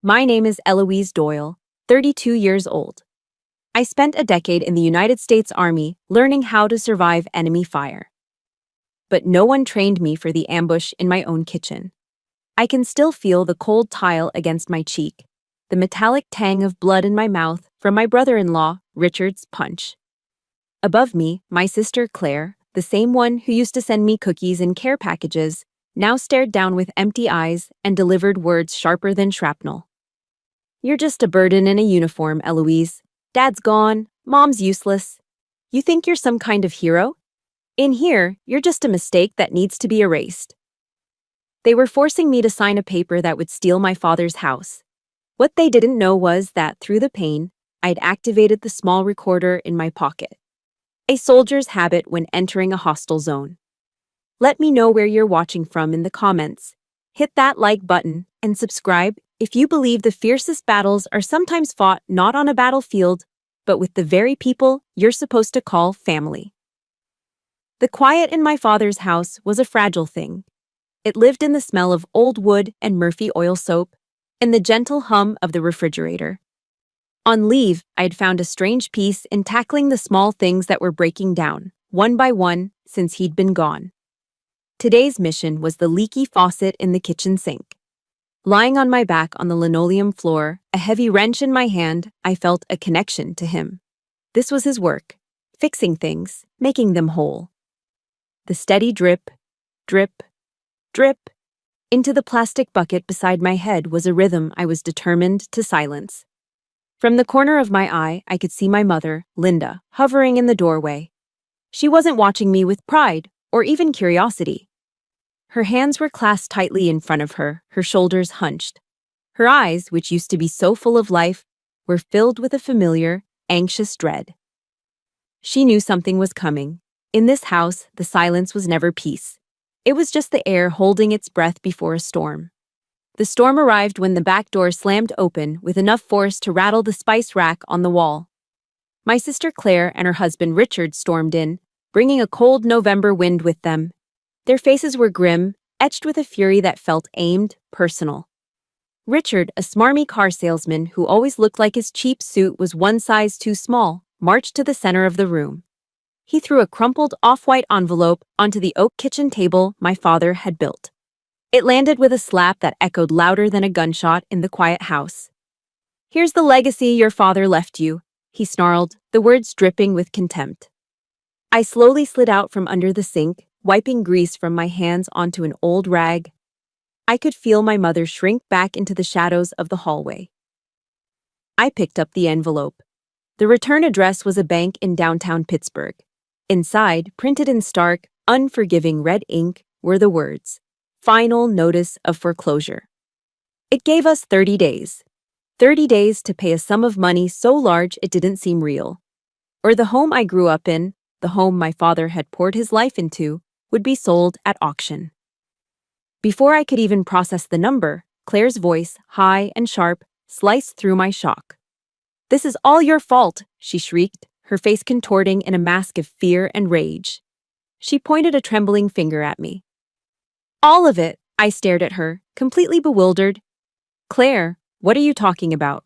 My name is Eloise Doyle, 32 years old. I spent a decade in the United States Army learning how to survive enemy fire. But no one trained me for the ambush in my own kitchen. I can still feel the cold tile against my cheek, the metallic tang of blood in my mouth from my brother-in-law, Richard's punch. Above me, my sister Claire, the same one who used to send me cookies and care packages, now stared down with empty eyes and delivered words sharper than shrapnel. You're just a burden in a uniform, Eloise. Dad's gone, Mom's useless. You think you're some kind of hero? In here, you're just a mistake that needs to be erased. They were forcing me to sign a paper that would steal my father's house. What they didn't know was that, through the pain, I'd activated the small recorder in my pocket. A soldier's habit when entering a hostile zone. Let me know where you're watching from in the comments. Hit that like button and subscribe if you believe the fiercest battles are sometimes fought not on a battlefield, but with the very people you're supposed to call family. The quiet in my father's house was a fragile thing. It lived in the smell of old wood and Murphy oil soap, and the gentle hum of the refrigerator. On leave, I'd found a strange peace in tackling the small things that were breaking down, one by one, since he'd been gone. Today's mission was the leaky faucet in the kitchen sink. Lying on my back on the linoleum floor, a heavy wrench in my hand, I felt a connection to him. This was his work, fixing things, making them whole. The steady drip, drip, drip, into the plastic bucket beside my head was a rhythm I was determined to silence. From the corner of my eye, I could see my mother, Linda, hovering in the doorway. She wasn't watching me with pride or even curiosity. Her hands were clasped tightly in front of her, her shoulders hunched. Her eyes, which used to be so full of life, were filled with a familiar, anxious dread. She knew something was coming. In this house, the silence was never peace. It was just the air holding its breath before a storm. The storm arrived when the back door slammed open with enough force to rattle the spice rack on the wall. My sister Claire and her husband Richard stormed in, bringing a cold November wind with them. Their faces were grim, etched with a fury that felt aimed, personal. Richard, a smarmy car salesman who always looked like his cheap suit was one size too small, marched to the center of the room. He threw a crumpled off-white envelope onto the oak kitchen table my father had built. It landed with a slap that echoed louder than a gunshot in the quiet house. "Here's the legacy your father left you," he snarled, the words dripping with contempt. I slowly slid out from under the sink, wiping grease from my hands onto an old rag. I could feel my mother shrink back into the shadows of the hallway. I picked up the envelope. The return address was a bank in downtown Pittsburgh. Inside, printed in stark, unforgiving red ink, were the words, "Final notice of foreclosure." It gave us 30 days. 30 days to pay a sum of money so large it didn't seem real. Or the home I grew up in, the home my father had poured his life into, would be sold at auction. Before I could even process the number, Claire's voice, high and sharp, sliced through my shock. "This is all your fault," she shrieked, her face contorting in a mask of fear and rage. She pointed a trembling finger at me. "All of it," I stared at her, completely bewildered. "Claire, what are you talking about?"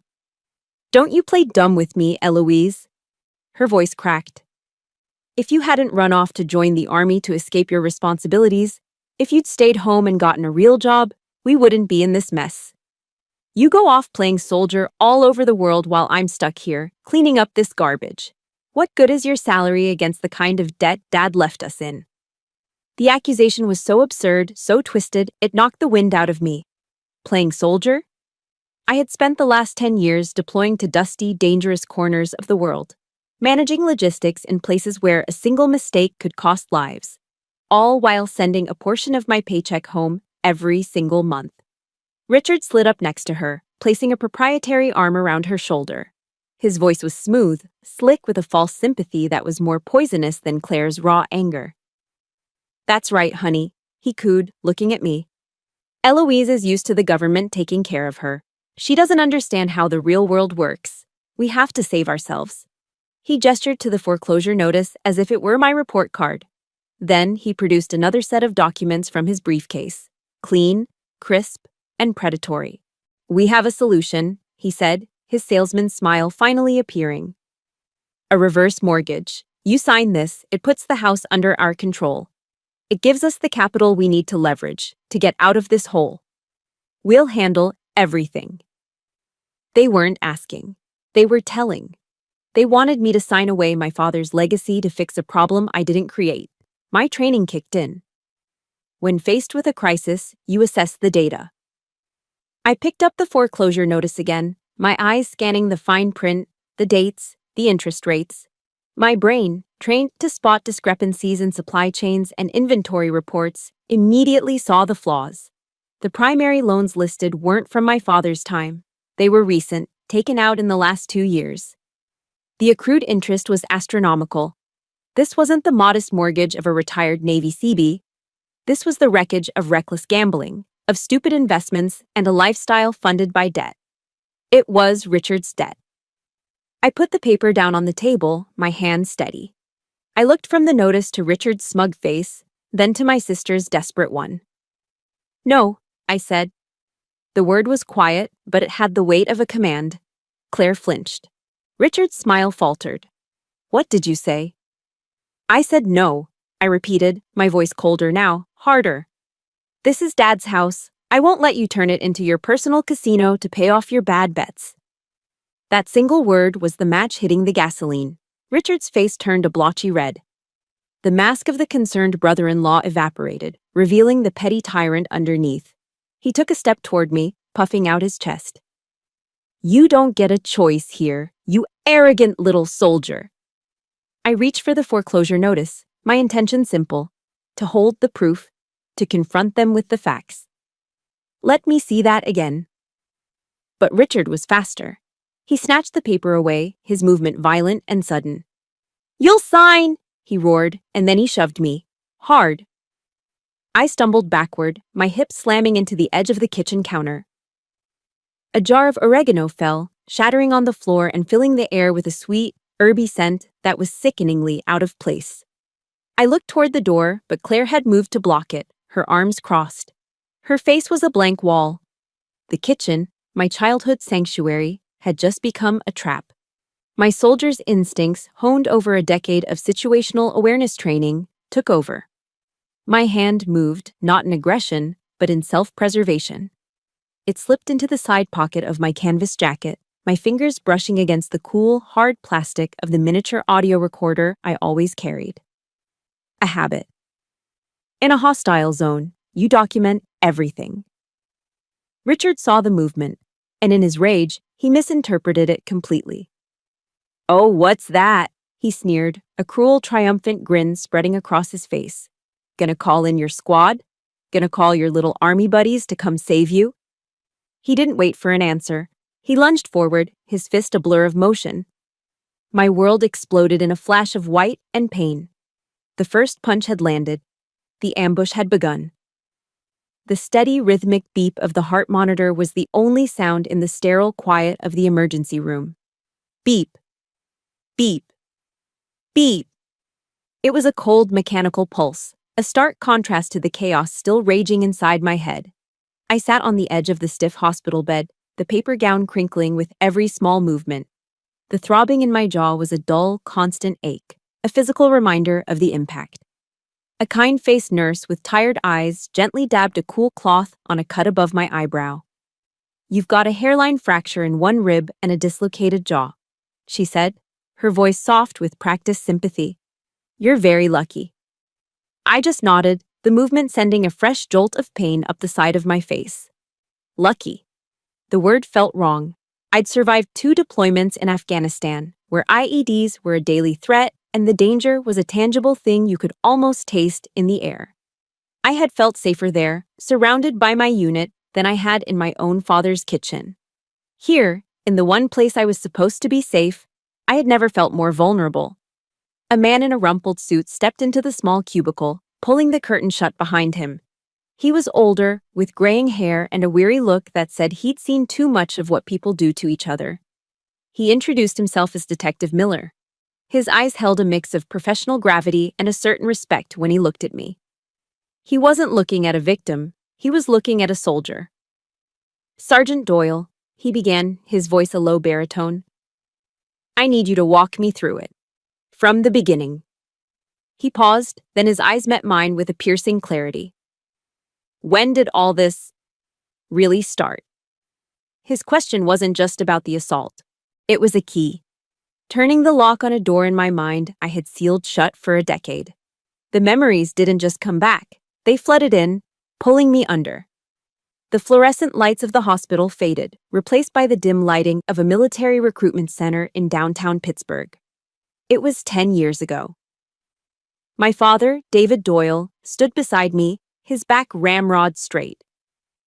"Don't you play dumb with me, Eloise." Her voice cracked. "If you hadn't run off to join the army to escape your responsibilities, if you'd stayed home and gotten a real job, we wouldn't be in this mess. You go off playing soldier all over the world while I'm stuck here, cleaning up this garbage. What good is your salary against the kind of debt Dad left us in?" The accusation was so absurd, so twisted, it knocked the wind out of me. Playing soldier? I had spent the last 10 years deploying to dusty, dangerous corners of the world, managing logistics in places where a single mistake could cost lives, all while sending a portion of my paycheck home every single month. Richard slid up next to her, placing a proprietary arm around her shoulder. His voice was smooth, slick with a false sympathy that was more poisonous than Claire's raw anger. "That's right, honey," he cooed, looking at me. "Eloise is used to the government taking care of her. She doesn't understand how the real world works. We have to save ourselves." He gestured to the foreclosure notice as if it were my report card. Then he produced another set of documents from his briefcase, clean, crisp, and predatory. We have a solution, he said, his salesman's smile finally appearing. A reverse mortgage. You sign this, it puts the house under our control. It gives us the capital we need to leverage, to get out of this hole. We'll handle everything. They weren't asking. They were telling. They wanted me to sign away my father's legacy to fix a problem I didn't create. My training kicked in. When faced with a crisis, you assess the data. I picked up the foreclosure notice again, my eyes scanning the fine print, the dates, the interest rates. My brain, trained to spot discrepancies in supply chains and inventory reports, immediately saw the flaws. The primary loans listed weren't from my father's time. They were recent, taken out in the last 2 years. The accrued interest was astronomical. This wasn't the modest mortgage of a retired Navy Seabee. This was the wreckage of reckless gambling, of stupid investments, and a lifestyle funded by debt. It was Richard's debt. I put the paper down on the table, my hand steady. I looked from the notice to Richard's smug face, then to my sister's desperate one. No, I said. The word was quiet, but it had the weight of a command. Claire flinched. Richard's smile faltered. What did you say? I said no, I repeated, my voice colder now, harder. This is Dad's house. I won't let you turn it into your personal casino to pay off your bad bets. That single word was the match hitting the gasoline. Richard's face turned a blotchy red. The mask of the concerned brother-in-law evaporated, revealing the petty tyrant underneath. He took a step toward me, puffing out his chest. You don't get a choice here, you arrogant little soldier. I reached for the foreclosure notice, my intention simple: to hold the proof, to confront them with the facts. Let me see that again. But Richard was faster. He snatched the paper away, his movement violent and sudden. You'll sign, he roared, and then he shoved me. Hard. I stumbled backward, my hips slamming into the edge of the kitchen counter. A jar of oregano fell, shattering on the floor and filling the air with a sweet, herby scent that was sickeningly out of place. I looked toward the door, but Claire had moved to block it, her arms crossed. Her face was a blank wall. The kitchen, my childhood sanctuary, had just become a trap. My soldier's instincts, honed over a decade of situational awareness training, took over. My hand moved, not in aggression, but in self-preservation. It slipped into the side pocket of my canvas jacket, my fingers brushing against the cool, hard plastic of the miniature audio recorder I always carried. A habit. In a hostile zone, you document everything. Richard saw the movement, and in his rage, he misinterpreted it completely. Oh, what's that? He sneered, a cruel, triumphant grin spreading across his face. Gonna call in your squad? Gonna call your little army buddies to come save you? He didn't wait for an answer. He lunged forward, his fist a blur of motion. My world exploded in a flash of white and pain. The first punch had landed. The ambush had begun. The steady, rhythmic beep of the heart monitor was the only sound in the sterile quiet of the emergency room. Beep. Beep. Beep. It was a cold, mechanical pulse, a stark contrast to the chaos still raging inside my head. I sat on the edge of the stiff hospital bed, the paper gown crinkling with every small movement. The throbbing in my jaw was a dull, constant ache, a physical reminder of the impact. A kind-faced nurse with tired eyes gently dabbed a cool cloth on a cut above my eyebrow. You've got a hairline fracture in one rib and a dislocated jaw, she said, her voice soft with practiced sympathy. You're very lucky. I just nodded, the movement sending a fresh jolt of pain up the side of my face. Lucky. The word felt wrong. I'd survived 2 deployments in Afghanistan, where IEDs were a daily threat and the danger was a tangible thing you could almost taste in the air. I had felt safer there, surrounded by my unit, than I had in my own father's kitchen. Here, in the one place I was supposed to be safe, I had never felt more vulnerable. A man in a rumpled suit stepped into the small cubicle, pulling the curtain shut behind him. He was older, with graying hair and a weary look that said he'd seen too much of what people do to each other. He introduced himself as Detective Miller. His eyes held a mix of professional gravity and a certain respect when he looked at me. He wasn't looking at a victim, he was looking at a soldier. Sergeant Doyle, he began, his voice a low baritone. I need you to walk me through it. From the beginning. He paused, then his eyes met mine with a piercing clarity. When did all this really start? His question wasn't just about the assault. It was a key. Turning the lock on a door in my mind I had sealed shut for a decade. The memories didn't just come back. They flooded in, pulling me under. The fluorescent lights of the hospital faded, replaced by the dim lighting of a military recruitment center in downtown Pittsburgh. It was 10 years ago. My father, David Doyle, stood beside me, his back ramrod straight.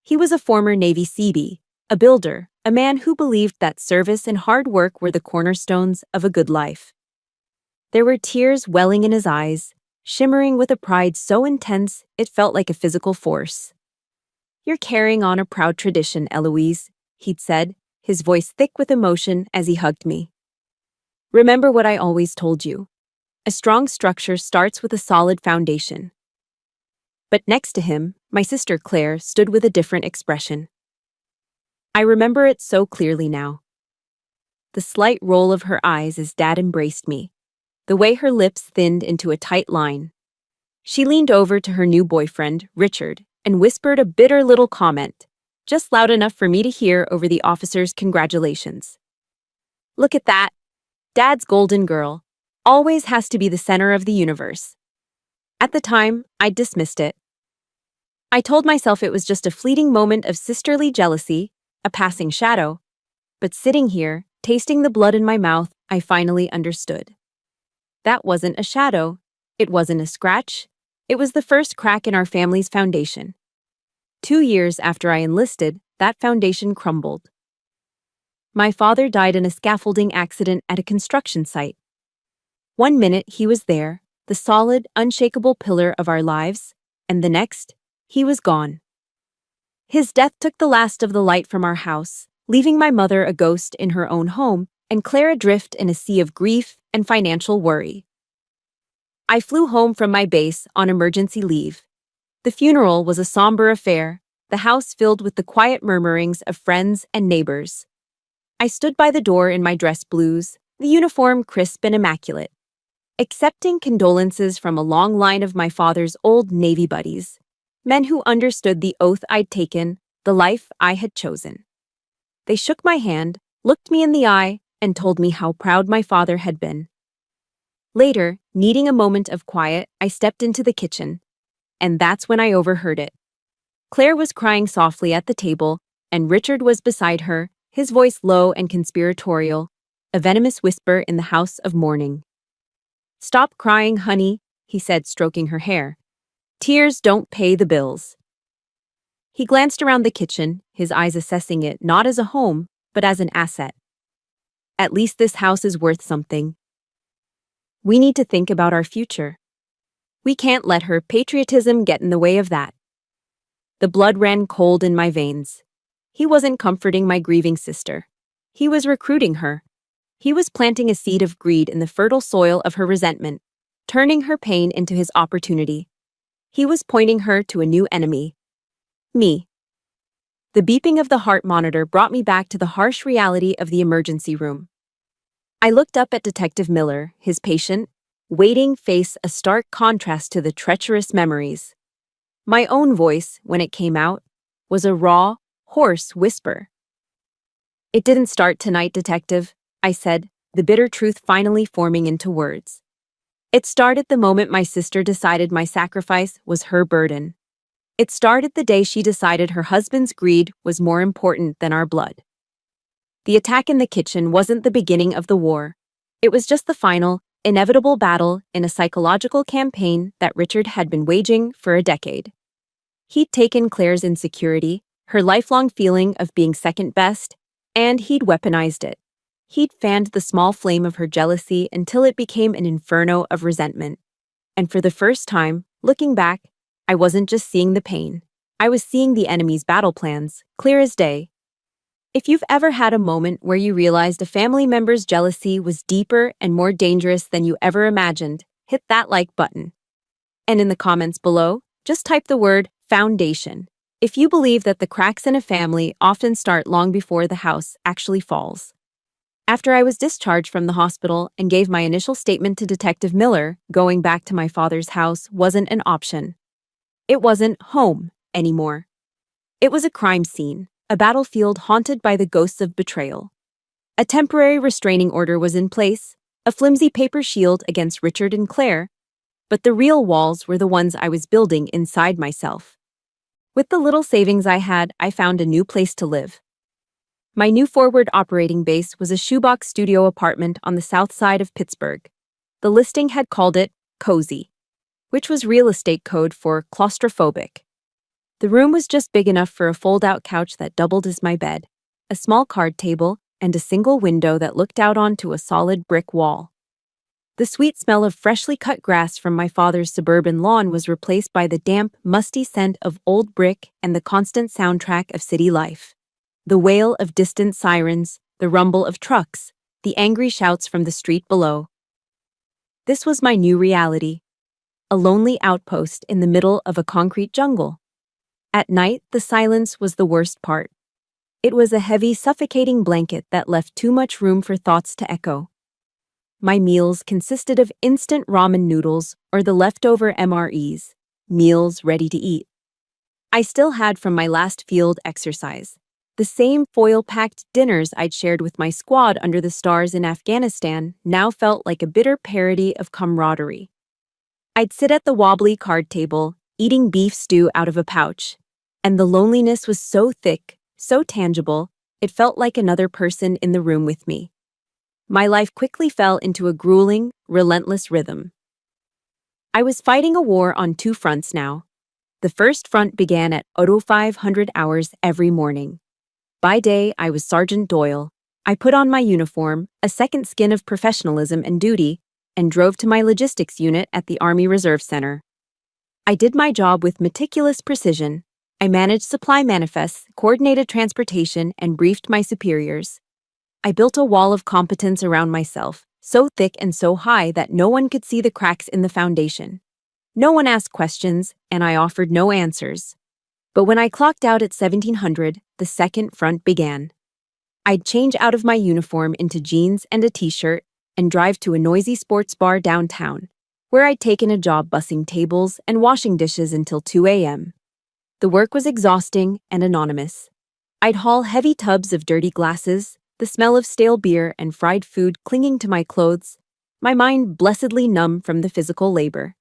He was a former Navy Seabee, a builder, a man who believed that service and hard work were the cornerstones of a good life. There were tears welling in his eyes, shimmering with a pride so intense it felt like a physical force. You're carrying on a proud tradition, Eloise, he'd said, his voice thick with emotion as he hugged me. Remember what I always told you. A strong structure starts with a solid foundation. But next to him, my sister Claire stood with a different expression. I remember it so clearly now. The slight roll of her eyes as Dad embraced me, the way her lips thinned into a tight line. She leaned over to her new boyfriend, Richard, and whispered a bitter little comment, just loud enough for me to hear over the officer's congratulations. Look at that. Dad's golden girl. Always has to be the center of the universe. At the time, I dismissed it. I told myself it was just a fleeting moment of sisterly jealousy, a passing shadow. But sitting here, tasting the blood in my mouth, I finally understood. That wasn't a shadow. It wasn't a scratch. It was the first crack in our family's foundation. 2 years after I enlisted, that foundation crumbled. My father died in a scaffolding accident at a construction site. 1 minute he was there, the solid, unshakable pillar of our lives, and the next, he was gone. His death took the last of the light from our house, leaving my mother a ghost in her own home and Claire adrift in a sea of grief and financial worry. I flew home from my base on emergency leave. The funeral was a somber affair, the house filled with the quiet murmurings of friends and neighbors. I stood by the door in my dress blues, the uniform crisp and immaculate, accepting condolences from a long line of my father's old Navy buddies, men who understood the oath I'd taken, the life I had chosen. They shook my hand, looked me in the eye, and told me how proud my father had been. Later, needing a moment of quiet, I stepped into the kitchen, and that's when I overheard it. Claire was crying softly at the table, and Richard was beside her, his voice low and conspiratorial, a venomous whisper in the house of mourning. Stop crying, honey, he said, stroking her hair. Tears don't pay the bills. He glanced around the kitchen, his eyes assessing it not as a home, but as an asset. At least this house is worth something. We need to think about our future. We can't let her patriotism get in the way of that. The blood ran cold in my veins. He wasn't comforting my grieving sister. He was recruiting her. He was planting a seed of greed in the fertile soil of her resentment, turning her pain into his opportunity. He was pointing her to a new enemy. Me. The beeping of the heart monitor brought me back to the harsh reality of the emergency room. I looked up at Detective Miller, his patient, waiting face a stark contrast to the treacherous memories. My own voice, when it came out, was a raw, hoarse whisper. It didn't start tonight, Detective, I said, the bitter truth finally forming into words. It started the moment my sister decided my sacrifice was her burden. It started the day she decided her husband's greed was more important than our blood. The attack in the kitchen wasn't the beginning of the war. It was just the final, inevitable battle in a psychological campaign that Richard had been waging for a decade. He'd taken Claire's insecurity, her lifelong feeling of being second best, and he'd weaponized it. He'd fanned the small flame of her jealousy until it became an inferno of resentment. And for the first time, looking back, I wasn't just seeing the pain. I was seeing the enemy's battle plans, clear as day. If you've ever had a moment where you realized a family member's jealousy was deeper and more dangerous than you ever imagined, hit that like button. And in the comments below, just type the word foundation. if you believe that the cracks in a family often start long before the house actually falls. After I was discharged from the hospital and gave my initial statement to Detective Miller, going back to my father's house wasn't an option. It wasn't home anymore. It was a crime scene, a battlefield haunted by the ghosts of betrayal. A temporary restraining order was in place, a flimsy paper shield against Richard and Claire, but the real walls were the ones I was building inside myself. With the little savings I had, I found a new place to live. My new forward operating base was a shoebox studio apartment on the south side of Pittsburgh. The listing had called it cozy, which was real estate code for claustrophobic. The room was just big enough for a fold-out couch that doubled as my bed, a small card table, and a single window that looked out onto a solid brick wall. The sweet smell of freshly cut grass from my father's suburban lawn was replaced by the damp, musty scent of old brick and the constant soundtrack of city life. The wail of distant sirens, the rumble of trucks, the angry shouts from the street below. This was my new reality, a lonely outpost in the middle of a concrete jungle. At night, the silence was the worst part. It was a heavy, suffocating blanket that left too much room for thoughts to echo. My meals consisted of instant ramen noodles or the leftover MREs, meals ready to eat. I still had from my last field exercise. The same foil-packed dinners I'd shared with my squad under the stars in Afghanistan now felt like a bitter parody of camaraderie. I'd sit at the wobbly card table, eating beef stew out of a pouch, and the loneliness was so thick, so tangible, it felt like another person in the room with me. My life quickly fell into a grueling, relentless rhythm. I was fighting a war on two fronts now. The first front began at 0500 hours every morning. By day, I was Sergeant Doyle. I put on my uniform, a second skin of professionalism and duty, and drove to my logistics unit at the Army Reserve Center. I did my job with meticulous precision. I managed supply manifests, coordinated transportation, and briefed my superiors. I built a wall of competence around myself, so thick and so high that no one could see the cracks in the foundation. No one asked questions, and I offered no answers. But when I clocked out at 1700, the second front began. I'd change out of my uniform into jeans and a t-shirt and drive to a noisy sports bar downtown, where I'd taken a job bussing tables and washing dishes until 2 a.m. The work was exhausting and anonymous. I'd haul heavy tubs of dirty glasses, the smell of stale beer and fried food clinging to my clothes, my mind blessedly numb from the physical labor.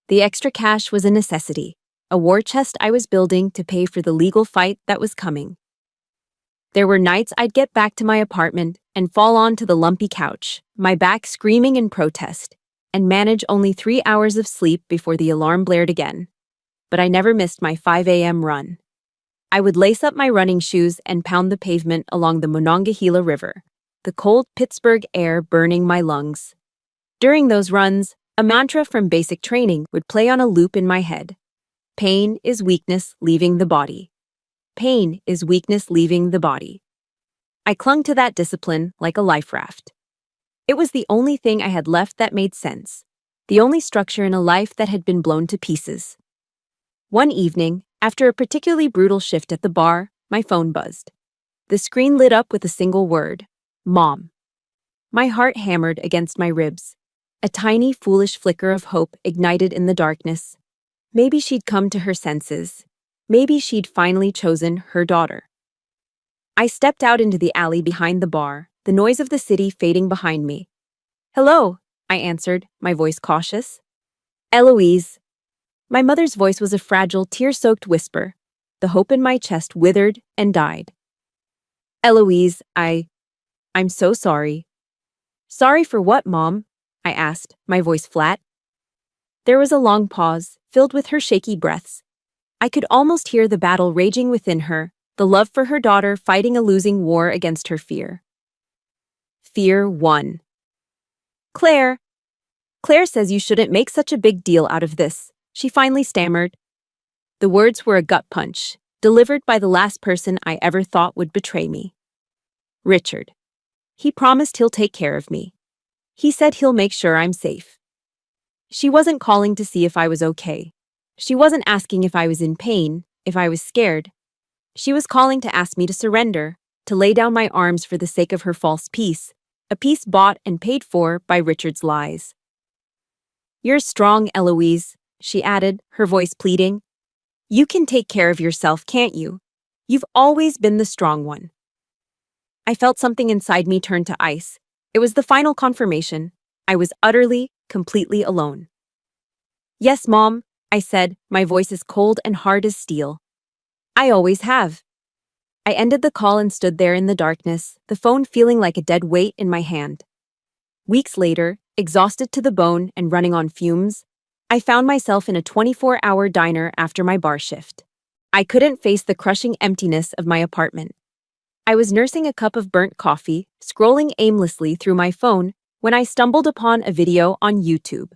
The extra cash was a necessity, a war chest I was building to pay for the legal fight that was coming. There were nights I'd get back to my apartment and fall onto the lumpy couch, my back screaming in protest, and manage only 3 hours of sleep before the alarm blared again. But I never missed my 5 a.m. run. I would lace up my running shoes and pound the pavement along the Monongahela River, the cold Pittsburgh air burning my lungs. During those runs, a mantra from basic training would play on a loop in my head. Pain is weakness leaving the body. Pain is weakness leaving the body. I clung to that discipline like a life raft. It was the only thing I had left that made sense, the only structure in a life that had been blown to pieces. One evening, after a particularly brutal shift at the bar, my phone buzzed. The screen lit up with a single word, Mom. My heart hammered against my ribs. A tiny, foolish flicker of hope ignited in the darkness. Maybe she'd come to her senses. Maybe she'd finally chosen her daughter. I stepped out into the alley behind the bar, the noise of the city fading behind me. Hello, I answered, my voice cautious. Eloise. My mother's voice was a fragile, tear-soaked whisper. The hope in my chest withered and died. Eloise, I'm so sorry. Sorry for what, Mom? I asked, my voice flat. There was a long pause, filled with her shaky breaths. I could almost hear the battle raging within her, the love for her daughter fighting a losing war against her fear. Fear won. Claire says you shouldn't make such a big deal out of this, she finally stammered. The words were a gut punch, delivered by the last person I ever thought would betray me. Richard. He promised he'll take care of me. He said he'll make sure I'm safe. She wasn't calling to see if I was okay. She wasn't asking if I was in pain, if I was scared. She was calling to ask me to surrender, to lay down my arms for the sake of her false peace, a peace bought and paid for by Richard's lies. "You're strong, Eloise," she added, her voice pleading. "You can take care of yourself, can't you? You've always been the strong one." I felt something inside me turn to ice. It was the final confirmation. I was utterly, completely alone. "Yes, Mom," I said, my voice as cold and hard as steel. "I always have." I ended the call and stood there in the darkness, the phone feeling like a dead weight in my hand. Weeks later, exhausted to the bone and running on fumes, I found myself in a 24-hour diner after my bar shift. I couldn't face the crushing emptiness of my apartment. I was nursing a cup of burnt coffee, scrolling aimlessly through my phone, when I stumbled upon a video on YouTube.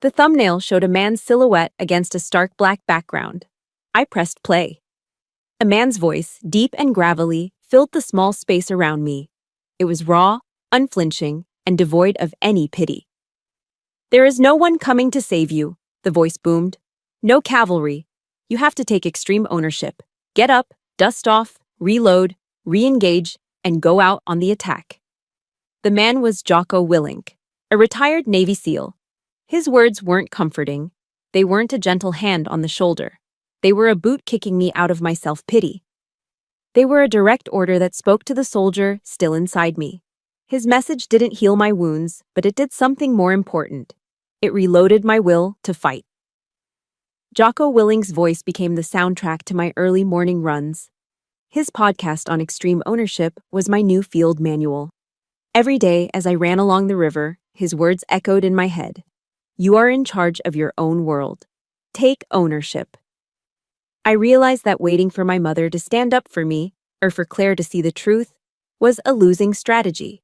The thumbnail showed a man's silhouette against a stark black background. I pressed play. A man's voice, deep and gravelly, filled the small space around me. It was raw, unflinching, and devoid of any pity. "There is no one coming to save you," the voice boomed. "No cavalry. You have to take extreme ownership. Get up, dust off, reload, re-engage, and go out on the attack." The man was Jocko Willink, a retired Navy SEAL. His words weren't comforting. They weren't a gentle hand on the shoulder. They were a boot kicking me out of my self-pity. They were a direct order that spoke to the soldier still inside me. His message didn't heal my wounds, but it did something more important. It reloaded my will to fight. Jocko Willink's voice became the soundtrack to my early morning runs. His podcast on extreme ownership was my new field manual. Every day as I ran along the river, his words echoed in my head. "You are in charge of your own world. Take ownership." I realized that waiting for my mother to stand up for me, or for Claire to see the truth, was a losing strategy.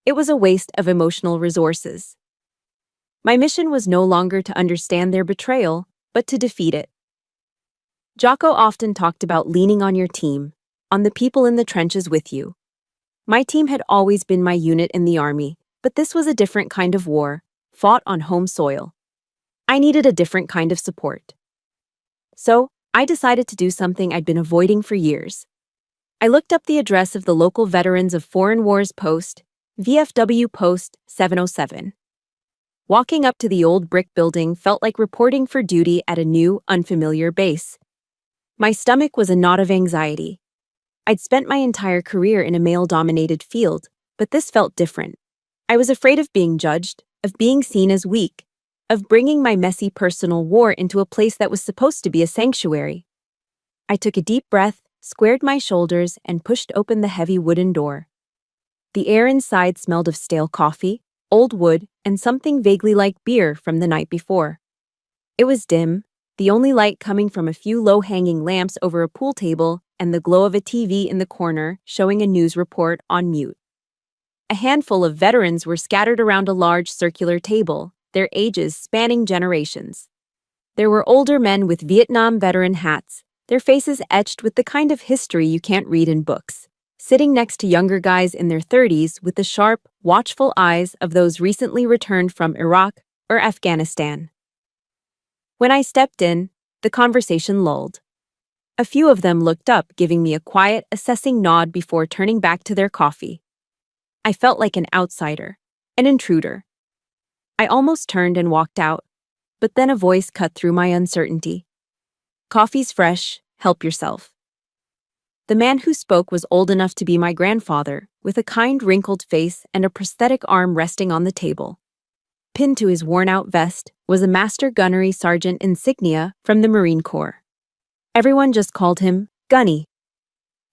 It was a waste of emotional resources. My mission was no longer to understand their betrayal, but to defeat it. Jocko often talked about leaning on your team, on the people in the trenches with you. My team had always been my unit in the army, but this was a different kind of war, fought on home soil. I needed a different kind of support. So, I decided to do something I'd been avoiding for years. I looked up the address of the local Veterans of Foreign Wars Post, VFW Post 707. Walking up to the old brick building felt like reporting for duty at a new, unfamiliar base. My stomach was a knot of anxiety. I'd spent my entire career in a male-dominated field, but this felt different. I was afraid of being judged, of being seen as weak, of bringing my messy personal war into a place that was supposed to be a sanctuary. I took a deep breath, squared my shoulders, and pushed open the heavy wooden door. The air inside smelled of stale coffee, old wood, and something vaguely like beer from the night before. It was dim, the only light coming from a few low-hanging lamps over a pool table and the glow of a TV in the corner showing a news report on mute. A handful of veterans were scattered around a large circular table, their ages spanning generations. There were older men with Vietnam veteran hats, their faces etched with the kind of history you can't read in books, sitting next to younger guys in their 30s with the sharp, watchful eyes of those recently returned from Iraq or Afghanistan. When I stepped in, the conversation lulled. A few of them looked up, giving me a quiet, assessing nod before turning back to their coffee. I felt like an outsider, an intruder. I almost turned and walked out, but then a voice cut through my uncertainty. "Coffee's fresh, help yourself." The man who spoke was old enough to be my grandfather, with a kind wrinkled face and a prosthetic arm resting on the table. Pinned to his worn-out vest was a Master Gunnery Sergeant insignia from the Marine Corps. Everyone just called him Gunny.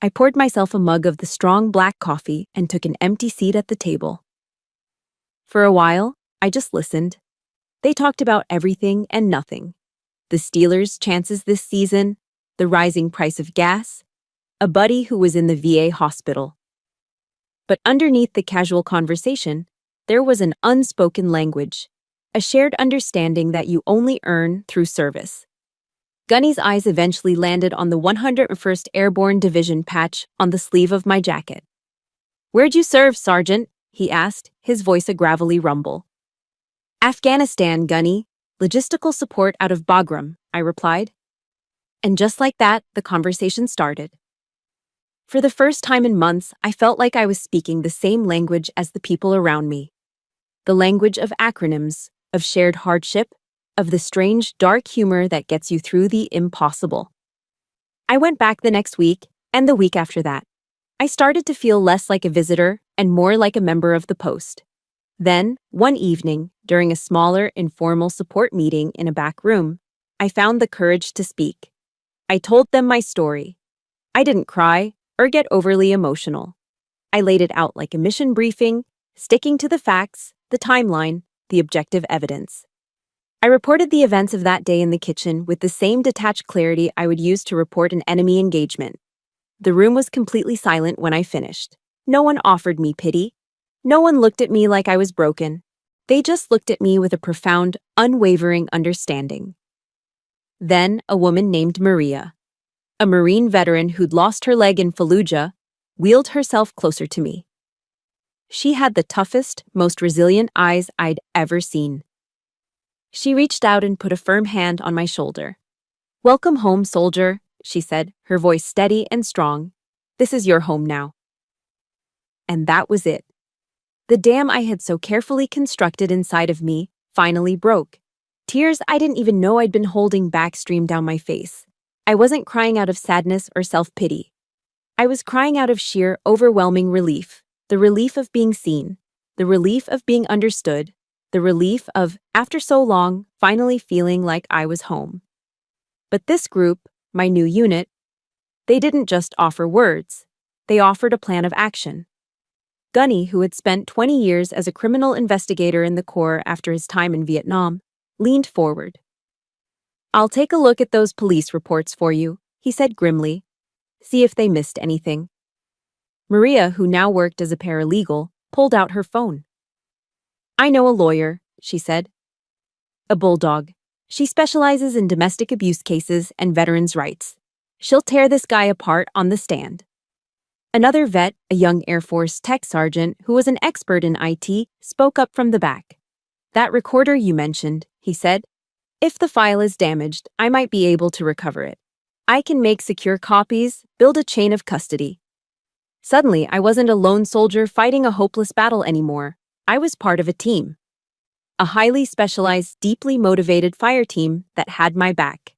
I poured myself a mug of the strong black coffee and took an empty seat at the table. For a while, I just listened. They talked about everything and nothing. The Steelers' chances this season, the rising price of gas, a buddy who was in the VA hospital. But underneath the casual conversation, there was an unspoken language, a shared understanding that you only earn through service. Gunny's eyes eventually landed on the 101st Airborne Division patch on the sleeve of my jacket. "Where'd you serve, Sergeant?" he asked, his voice a gravelly rumble. "Afghanistan, Gunny. Logistical support out of Bagram," I replied. And just like that, the conversation started. For the first time in months, I felt like I was speaking the same language as the people around me. The language of acronyms, of shared hardship, of the strange, dark humor that gets you through the impossible. I went back the next week, and the week after that. I started to feel less like a visitor and more like a member of the post. Then, one evening, during a smaller, informal support meeting in a back room, I found the courage to speak. I told them my story. I didn't cry or get overly emotional. I laid it out like a mission briefing, sticking to the facts, the timeline, the objective evidence. I reported the events of that day in the kitchen with the same detached clarity I would use to report an enemy engagement. The room was completely silent when I finished. No one offered me pity. No one looked at me like I was broken. They just looked at me with a profound, unwavering understanding. Then a woman named Maria, a Marine veteran who'd lost her leg in Fallujah, wheeled herself closer to me. She had the toughest, most resilient eyes I'd ever seen. She reached out and put a firm hand on my shoulder. "Welcome home, soldier," she said, her voice steady and strong. "This is your home now." And that was it. The dam I had so carefully constructed inside of me finally broke. Tears I didn't even know I'd been holding back streamed down my face. I wasn't crying out of sadness or self-pity. I was crying out of sheer, overwhelming relief. The relief of being seen. The relief of being understood. The relief of, after so long, finally feeling like I was home. But this group, my new unit, they didn't just offer words. They offered a plan of action. Gunny, who had spent 20 years as a criminal investigator in the Corps after his time in Vietnam, leaned forward. "I'll take a look at those police reports for you," he said grimly. "See if they missed anything." Maria, who now worked as a paralegal, pulled out her phone. "I know a lawyer," she said. "A bulldog. She specializes in domestic abuse cases and veterans' rights. She'll tear this guy apart on the stand." Another vet, a young Air Force tech sergeant who was an expert in IT, spoke up from the back. "That recorder you mentioned," he said. "If the file is damaged, I might be able to recover it. I can make secure copies, build a chain of custody." Suddenly, I wasn't a lone soldier fighting a hopeless battle anymore. I was part of a team. A highly specialized, deeply motivated fire team that had my back.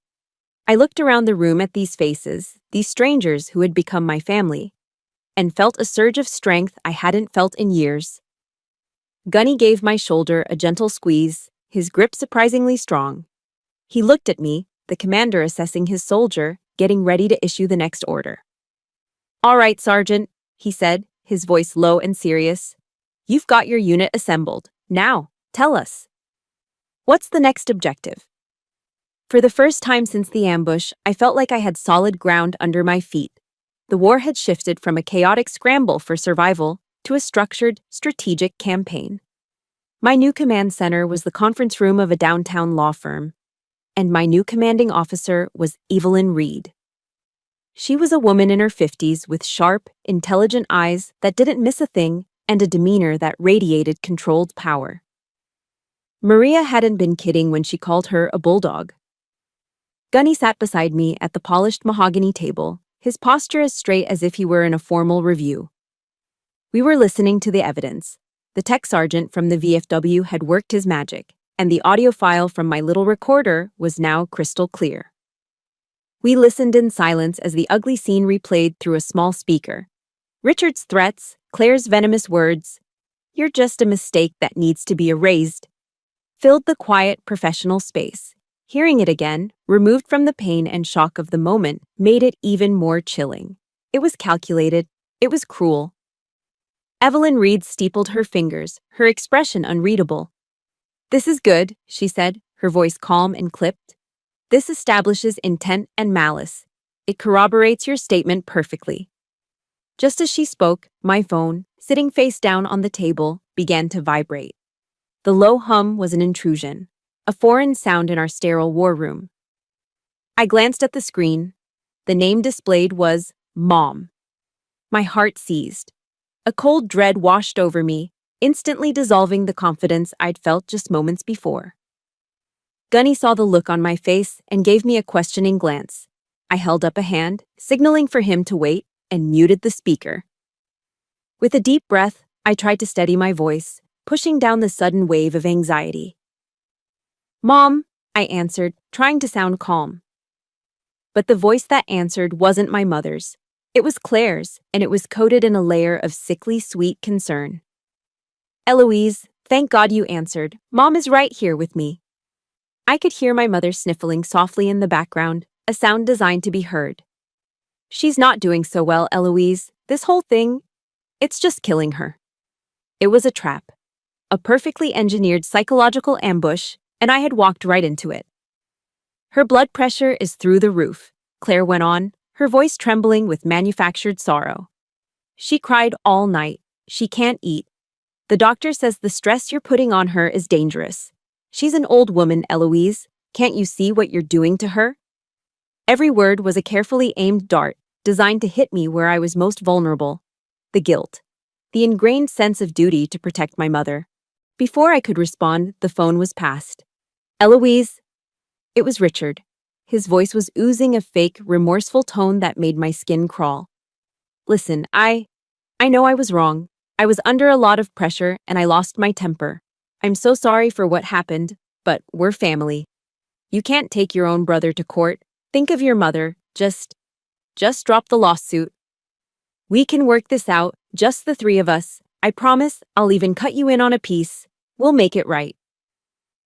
I looked around the room at these faces, these strangers who had become my family, and felt a surge of strength I hadn't felt in years. Gunny gave my shoulder a gentle squeeze, his grip surprisingly strong. He looked at me, the commander assessing his soldier, getting ready to issue the next order. "All right, Sergeant," he said, his voice low and serious. "You've got your unit assembled. Now, tell us. What's the next objective?" For the first time since the ambush, I felt like I had solid ground under my feet. The war had shifted from a chaotic scramble for survival to a structured, strategic campaign. My new command center was the conference room of a downtown law firm, and my new commanding officer was Evelyn Reed. She was a woman in her 50s with sharp, intelligent eyes that didn't miss a thing and a demeanor that radiated controlled power. Maria hadn't been kidding when she called her a bulldog. Gunny sat beside me at the polished mahogany table, his posture as straight as if he were in a formal review. We were listening to the evidence. The tech sergeant from the VFW had worked his magic, and the audio file from my little recorder was now crystal clear. We listened in silence as the ugly scene replayed through a small speaker. Richard's threats, Claire's venomous words, "You're just a mistake that needs to be erased," filled the quiet, professional space. Hearing it again, removed from the pain and shock of the moment, made it even more chilling. It was calculated. It was cruel. Evelyn Reed steepled her fingers, her expression unreadable. "This is good," she said, her voice calm and clipped. "This establishes intent and malice. It corroborates your statement perfectly." Just as she spoke, my phone, sitting face down on the table, began to vibrate. The low hum was an intrusion, a foreign sound in our sterile war room. I glanced at the screen. The name displayed was Mom. My heart seized. A cold dread washed over me, instantly dissolving the confidence I'd felt just moments before. Gunny saw the look on my face and gave me a questioning glance. I held up a hand, signaling for him to wait, and muted the speaker. With a deep breath, I tried to steady my voice, pushing down the sudden wave of anxiety. "Mom," I answered, trying to sound calm. But the voice that answered wasn't my mother's. It was Claire's, and it was coated in a layer of sickly sweet concern. "Eloise, thank God you answered. Mom is right here with me." I could hear my mother sniffling softly in the background, a sound designed to be heard. "She's not doing so well, Eloise. This whole thing, it's just killing her." It was a trap. A perfectly engineered psychological ambush, and I had walked right into it. "Her blood pressure is through the roof," Claire went on, her voice trembling with manufactured sorrow. "She cried all night. She can't eat. The doctor says the stress you're putting on her is dangerous. She's an old woman, Eloise. Can't you see what you're doing to her?" Every word was a carefully aimed dart, designed to hit me where I was most vulnerable. The guilt. The ingrained sense of duty to protect my mother. Before I could respond, the phone was passed. "Eloise." It was Richard. His voice was oozing a fake, remorseful tone that made my skin crawl. "Listen, I know I was wrong. I was under a lot of pressure and I lost my temper. I'm so sorry for what happened, but we're family. You can't take your own brother to court. Think of your mother. Just drop the lawsuit. We can work this out, just the three of us. I promise I'll even cut you in on a piece. We'll make it right."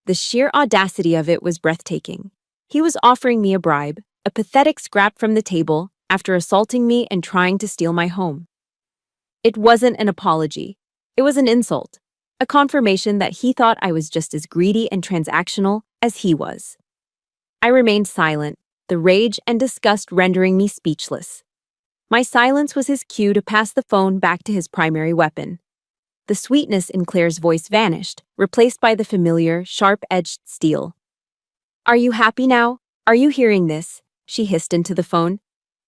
The sheer audacity of it was breathtaking. He was offering me a bribe, a pathetic scrap from the table, after assaulting me and trying to steal my home. It wasn't an apology. It was an insult. A confirmation that he thought I was just as greedy and transactional as he was. I remained silent, the rage and disgust rendering me speechless. My silence was his cue to pass the phone back to his primary weapon. The sweetness in Claire's voice vanished, replaced by the familiar, sharp-edged steel. "Are you happy now? Are you hearing this?" she hissed into the phone.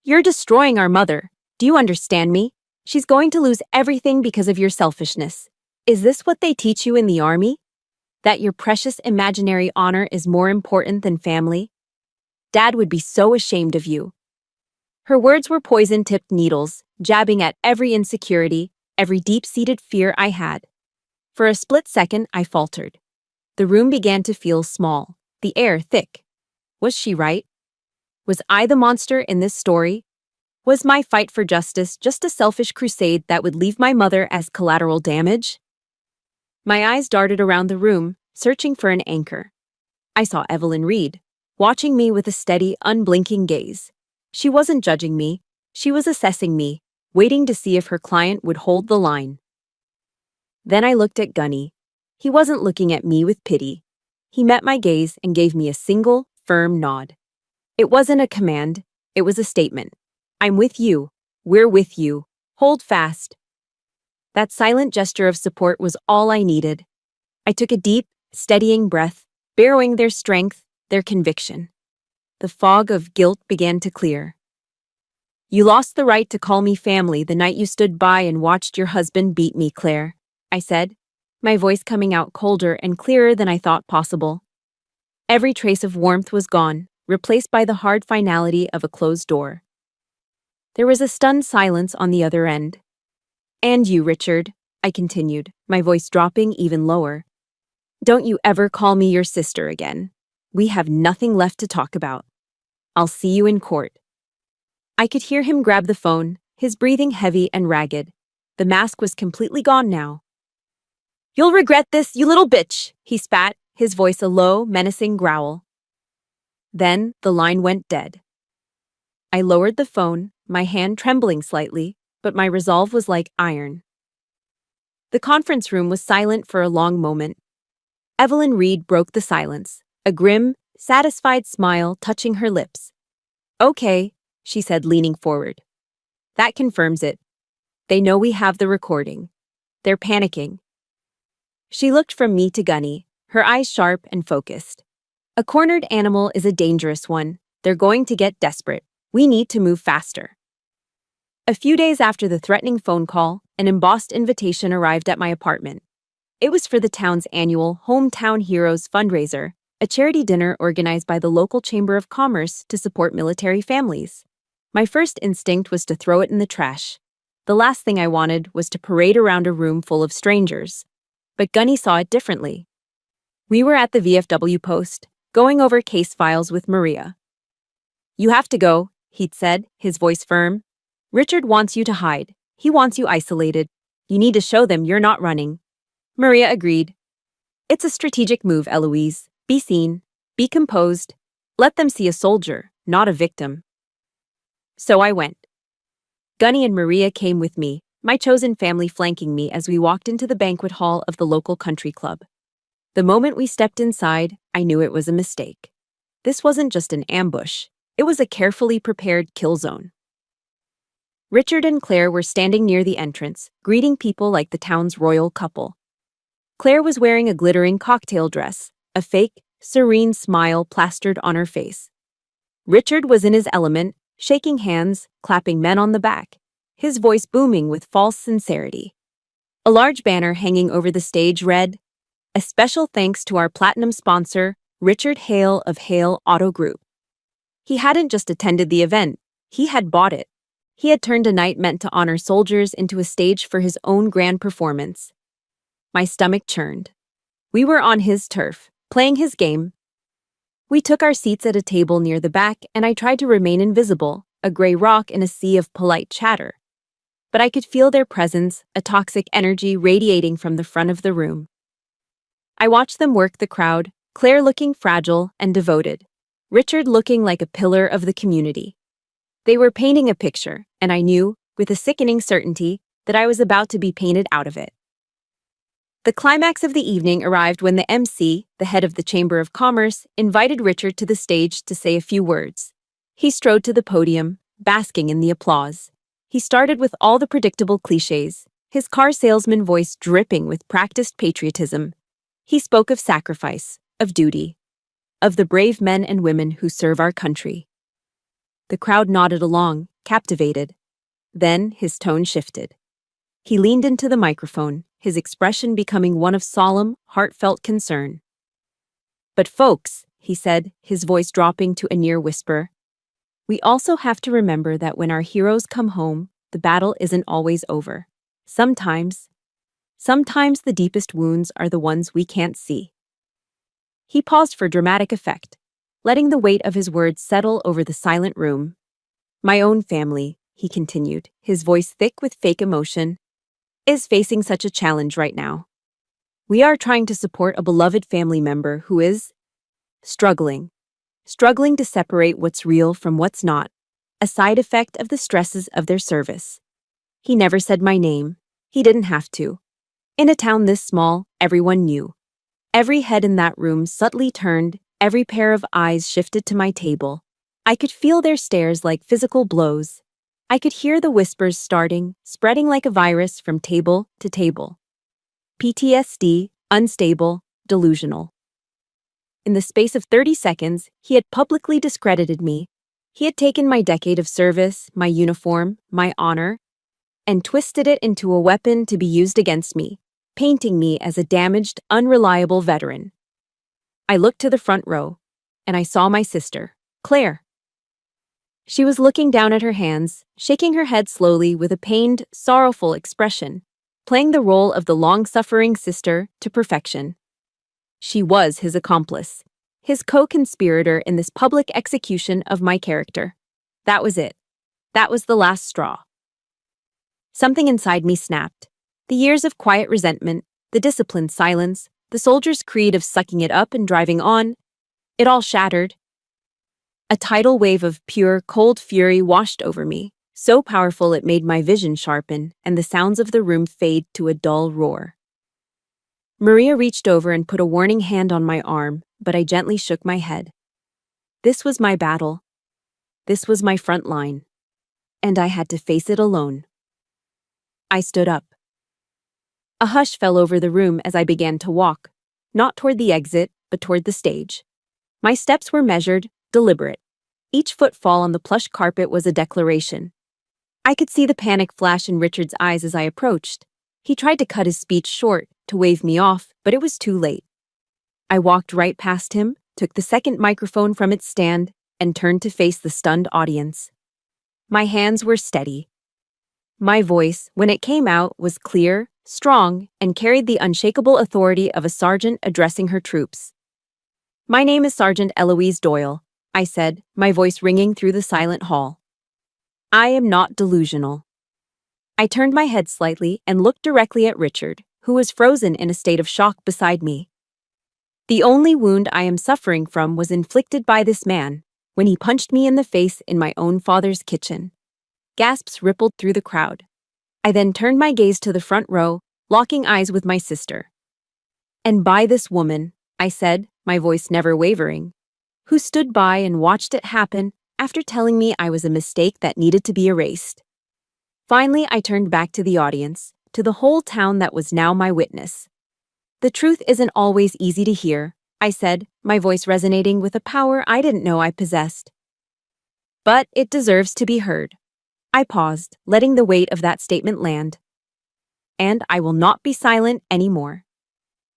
"You're destroying our mother. Do you understand me? She's going to lose everything because of your selfishness. Is this what they teach you in the army? That your precious imaginary honor is more important than family? Dad would be so ashamed of you." Her words were poison-tipped needles, jabbing at every insecurity, every deep-seated fear I had. For a split second, I faltered. The room began to feel small, the air thick. Was she right? Was I the monster in this story? Was my fight for justice just a selfish crusade that would leave my mother as collateral damage? My eyes darted around the room, searching for an anchor. I saw Evelyn Reed, watching me with a steady, unblinking gaze. She wasn't judging me. She was assessing me, waiting to see if her client would hold the line. Then I looked at Gunny. He wasn't looking at me with pity. He met my gaze and gave me a single, firm nod. It wasn't a command. It was a statement. "I'm with you. We're with you. Hold fast." That silent gesture of support was all I needed. I took a deep, steadying breath, borrowing their strength, their conviction. The fog of guilt began to clear. "You lost the right to call me family the night you stood by and watched your husband beat me, Claire," I said, my voice coming out colder and clearer than I thought possible. Every trace of warmth was gone, replaced by the hard finality of a closed door. There was a stunned silence on the other end. "And you, Richard," I continued, my voice dropping even lower. "Don't you ever call me your sister again. We have nothing left to talk about. I'll see you in court." I could hear him grab the phone, his breathing heavy and ragged. The mask was completely gone now. "You'll regret this, you little bitch," he spat, his voice a low, menacing growl. Then the line went dead. I lowered the phone, my hand trembling slightly, but my resolve was like iron. The conference room was silent for a long moment. Evelyn Reed broke the silence, a grim, satisfied smile touching her lips. "Okay," she said, leaning forward. "That confirms it. They know we have the recording. They're panicking." She looked from me to Gunny, her eyes sharp and focused. "A cornered animal is a dangerous one. They're going to get desperate. We need to move faster." A few days after the threatening phone call, an embossed invitation arrived at my apartment. It was for the town's annual Hometown Heroes fundraiser, a charity dinner organized by the local Chamber of Commerce to support military families. My first instinct was to throw it in the trash. The last thing I wanted was to parade around a room full of strangers. But Gunny saw it differently. We were at the VFW post, going over case files with Maria. "You have to go," he'd said, his voice firm. "Richard wants you to hide. He wants you isolated. You need to show them you're not running." Maria agreed. "It's a strategic move, Eloise. Be seen. Be composed. Let them see a soldier, not a victim." So I went. Gunny and Maria came with me, my chosen family flanking me as we walked into the banquet hall of the local country club. The moment we stepped inside, I knew it was a mistake. This wasn't just an ambush. It was a carefully prepared kill zone. Richard and Claire were standing near the entrance, greeting people like the town's royal couple. Claire was wearing a glittering cocktail dress, a fake, serene smile plastered on her face. Richard was in his element, shaking hands, clapping men on the back, his voice booming with false sincerity. A large banner hanging over the stage read, "A special thanks to our platinum sponsor, Richard Hale of Hale Auto Group." He hadn't just attended the event, he had bought it. He had turned a night meant to honor soldiers into a stage for his own grand performance. My stomach churned. We were on his turf, playing his game. We took our seats at a table near the back, and I tried to remain invisible, a gray rock in a sea of polite chatter. But I could feel their presence, a toxic energy radiating from the front of the room. I watched them work the crowd, Claire looking fragile and devoted, Richard looking like a pillar of the community. They were painting a picture, and I knew, with a sickening certainty, that I was about to be painted out of it. The climax of the evening arrived when the MC, the head of the Chamber of Commerce, invited Richard to the stage to say a few words. He strode to the podium, basking in the applause. He started with all the predictable cliches, his car salesman voice dripping with practiced patriotism. He spoke of sacrifice, of duty, of the brave men and women who serve our country. The crowd nodded along, captivated. Then his tone shifted. He leaned into the microphone, his expression becoming one of solemn, heartfelt concern. "But folks," he said, his voice dropping to a near whisper, "we also have to remember that when our heroes come home, the battle isn't always over. Sometimes the deepest wounds are the ones we can't see." He paused for dramatic effect, letting the weight of his words settle over the silent room. "My own family," he continued, his voice thick with fake emotion, "is facing such a challenge right now. We are trying to support a beloved family member who is struggling to separate what's real from what's not, a side effect of the stresses of their service." He never said my name. He didn't have to. In a town this small, everyone knew. Every head in that room subtly turned, every pair of eyes shifted to my table. I could feel their stares like physical blows. I could hear the whispers starting, spreading like a virus from table to table. PTSD, unstable, delusional. In the space of 30 seconds, he had publicly discredited me. He had taken my decade of service, my uniform, my honor, and twisted it into a weapon to be used against me, painting me as a damaged, unreliable veteran. I looked to the front row, and I saw my sister, Claire. She was looking down at her hands, shaking her head slowly with a pained, sorrowful expression, playing the role of the long-suffering sister to perfection. She was his accomplice, his co-conspirator in this public execution of my character. That was it. That was the last straw. Something inside me snapped. The years of quiet resentment, the disciplined silence, the soldier's creed of sucking it up and driving on, it all shattered. A tidal wave of pure, cold fury washed over me, so powerful it made my vision sharpen and the sounds of the room fade to a dull roar. Maria reached over and put a warning hand on my arm, but I gently shook my head. This was my battle. This was my front line. And I had to face it alone. I stood up. A hush fell over the room as I began to walk, not toward the exit, but toward the stage. My steps were measured, deliberate. Each footfall on the plush carpet was a declaration. I could see the panic flash in Richard's eyes as I approached. He tried to cut his speech short, to wave me off, but it was too late. I walked right past him, took the second microphone from its stand, and turned to face the stunned audience. My hands were steady. My voice, when it came out, was clear, strong, and carried the unshakable authority of a sergeant addressing her troops. "My name is Sergeant Eloise Doyle," I said, my voice ringing through the silent hall. "I am not delusional." I turned my head slightly and looked directly at Richard, who was frozen in a state of shock beside me. "The only wound I am suffering from was inflicted by this man when he punched me in the face in my own father's kitchen." Gasps rippled through the crowd. I then turned my gaze to the front row, locking eyes with my sister. "And by this woman," I said, my voice never wavering, "who stood by and watched it happen after telling me I was a mistake that needed to be erased." Finally, I turned back to the audience, to the whole town that was now my witness. "The truth isn't always easy to hear," I said, my voice resonating with a power I didn't know I possessed. "But it deserves to be heard." I paused, letting the weight of that statement land. "And I will not be silent anymore."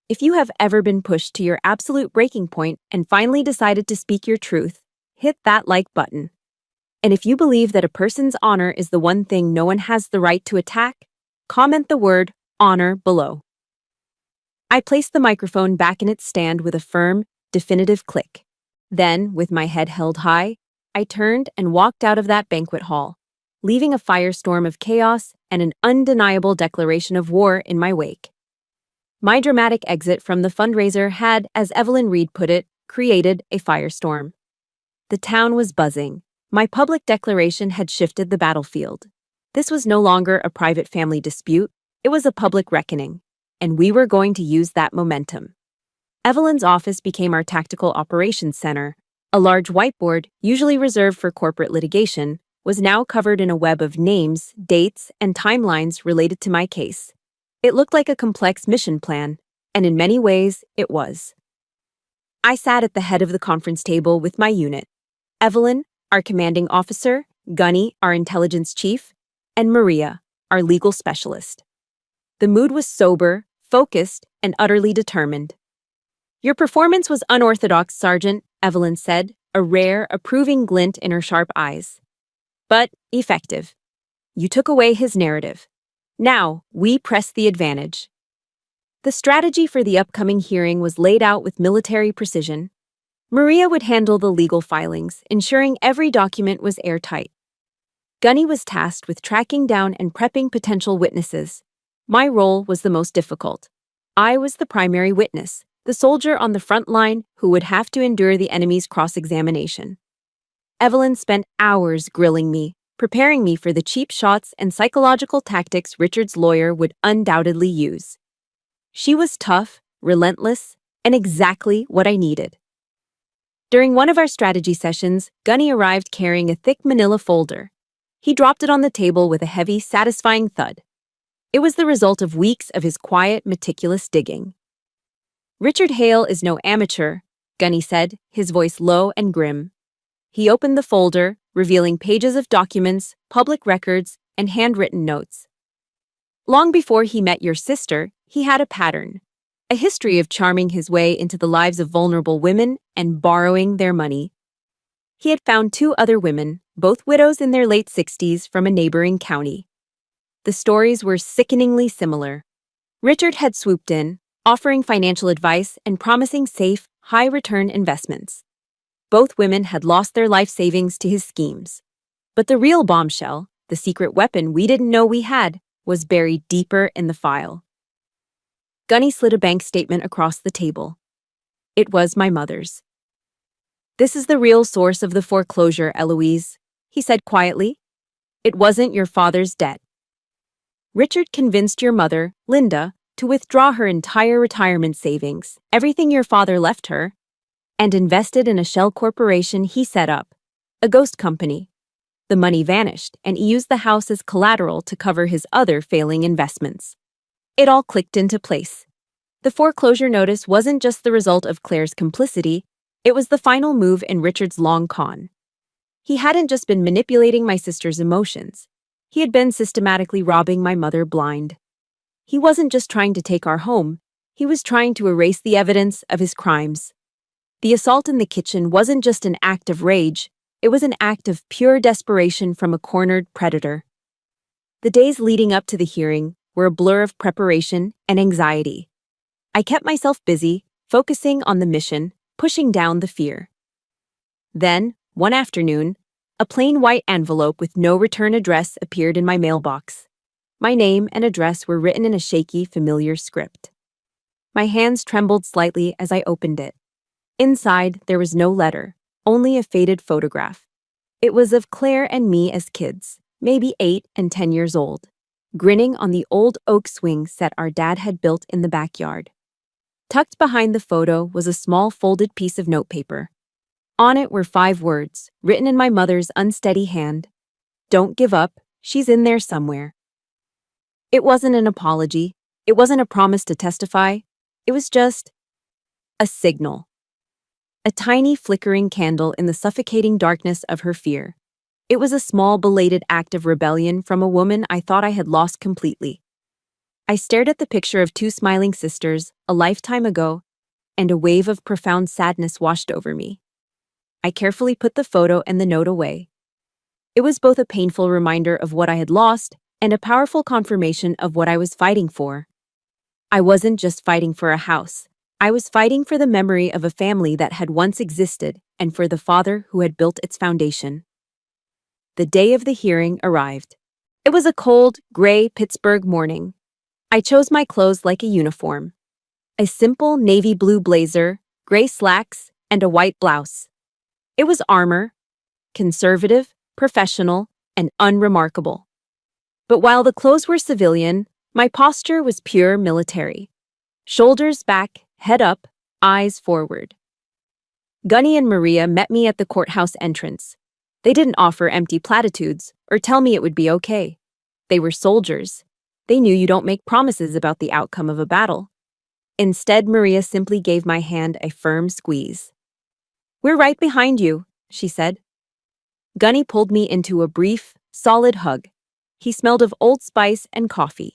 If you have ever been pushed to your absolute breaking point and finally decided to speak your truth, hit that like button. And if you believe that a person's honor is the one thing no one has the right to attack, comment the word honor below. I placed the microphone back in its stand with a firm, definitive click. Then, with my head held high, I turned and walked out of that banquet hall, leaving a firestorm of chaos and an undeniable declaration of war in my wake. My dramatic exit from the fundraiser had, as Evelyn Reed put it, created a firestorm. The town was buzzing. My public declaration had shifted the battlefield. This was no longer a private family dispute, it was a public reckoning, and we were going to use that momentum. Evelyn's office became our tactical operations center. A large whiteboard, usually reserved for corporate litigation, was now covered in a web of names, dates, and timelines related to my case. It looked like a complex mission plan, and in many ways, it was. I sat at the head of the conference table with my unit. Evelyn, our commanding officer, Gunny, our intelligence chief, and Maria, our legal specialist. The mood was sober, focused, and utterly determined. "Your performance was unorthodox, Sergeant," Evelyn said, a rare, approving glint in her sharp eyes. "But effective. You took away his narrative. Now, we press the advantage." The strategy for the upcoming hearing was laid out with military precision. Maria would handle the legal filings, ensuring every document was airtight. Gunny was tasked with tracking down and prepping potential witnesses. My role was the most difficult. I was the primary witness, the soldier on the front line who would have to endure the enemy's cross-examination. Evelyn spent hours grilling me, preparing me for the cheap shots and psychological tactics Richard's lawyer would undoubtedly use. She was tough, relentless, and exactly what I needed. During one of our strategy sessions, Gunny arrived carrying a thick manila folder. He dropped it on the table with a heavy, satisfying thud. It was the result of weeks of his quiet, meticulous digging. "Richard Hale is no amateur," Gunny said, his voice low and grim. He opened the folder, revealing pages of documents, public records, and handwritten notes. "Long before he met your sister, he had a pattern, a history of charming his way into the lives of vulnerable women and borrowing their money. He had found 2 other women, both widows in their late 60s from a neighboring county. The stories were sickeningly similar. Richard had swooped in, offering financial advice and promising safe, high-return investments. Both women had lost their life savings to his schemes. But the real bombshell, the secret weapon we didn't know we had, was buried deeper in the file." Gunny slid a bank statement across the table. It was my mother's. "This is the real source of the foreclosure, Eloise," he said quietly. "It wasn't your father's debt. Richard convinced your mother, Linda, to withdraw her entire retirement savings, everything your father left her, and invested in a shell corporation he set up, a ghost company. The money vanished, and he used the house as collateral to cover his other failing investments. It all clicked into place. The foreclosure notice wasn't just the result of Claire's complicity, it was the final move in Richard's long con. He hadn't just been manipulating my sister's emotions. He had been systematically robbing my mother blind. He wasn't just trying to take our home, he was trying to erase the evidence of his crimes. The assault in the kitchen wasn't just an act of rage, it was an act of pure desperation from a cornered predator. The days leading up to the hearing were a blur of preparation and anxiety. I kept myself busy, focusing on the mission, pushing down the fear. Then, one afternoon, a plain white envelope with no return address appeared in my mailbox. My name and address were written in a shaky, familiar script. My hands trembled slightly as I opened it. Inside, there was no letter, only a faded photograph. It was of Claire and me as kids, maybe 8 and 10 years old, grinning on the old oak swing set our dad had built in the backyard. Tucked behind the photo was a small folded piece of notepaper. On it were 5 words, written in my mother's unsteady hand. "Don't give up, she's in there somewhere." It wasn't an apology. It wasn't a promise to testify. It was just a signal. A tiny flickering candle in the suffocating darkness of her fear. It was a small belated act of rebellion from a woman I thought I had lost completely. I stared at the picture of 2 smiling sisters a lifetime ago, and a wave of profound sadness washed over me. I carefully put the photo and the note away. It was both a painful reminder of what I had lost and a powerful confirmation of what I was fighting for. I wasn't just fighting for a house. I was fighting for the memory of a family that had once existed and for the father who had built its foundation. The day of the hearing arrived. It was a cold, gray Pittsburgh morning. I chose my clothes like a uniform. A simple navy blue blazer, gray slacks, and a white blouse. It was armor, conservative, professional, and unremarkable. But while the clothes were civilian, my posture was pure military. Shoulders back, head up, eyes forward. Gunny and Maria met me at the courthouse entrance. They didn't offer empty platitudes or tell me it would be okay. They were soldiers. They knew you don't make promises about the outcome of a battle. Instead, Maria simply gave my hand a firm squeeze. "We're right behind you," she said. Gunny pulled me into a brief, solid hug. He smelled of Old Spice and coffee.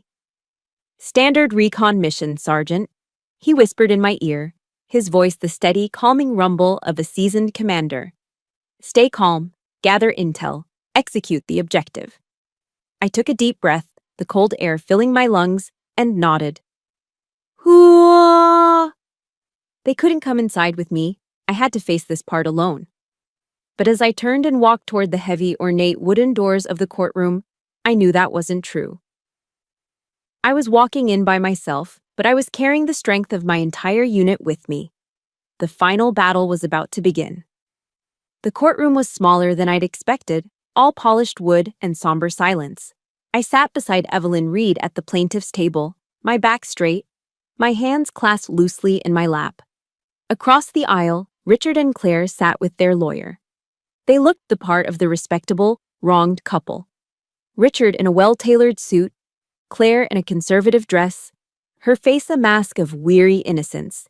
"Standard recon mission, Sergeant," he whispered in my ear, his voice the steady, calming rumble of a seasoned commander. "Stay calm, gather intel, execute the objective." I took a deep breath, the cold air filling my lungs, and nodded. Hooah! They couldn't come inside with me. I had to face this part alone. But as I turned and walked toward the heavy, ornate wooden doors of the courtroom, I knew that wasn't true. I was walking in by myself, but I was carrying the strength of my entire unit with me. The final battle was about to begin. The courtroom was smaller than I'd expected, all polished wood and somber silence. I sat beside Evelyn Reed at the plaintiff's table, my back straight, my hands clasped loosely in my lap. Across the aisle, Richard and Claire sat with their lawyer. They looked the part of the respectable, wronged couple. Richard in a well-tailored suit, Claire in a conservative dress, her face a mask of weary innocence.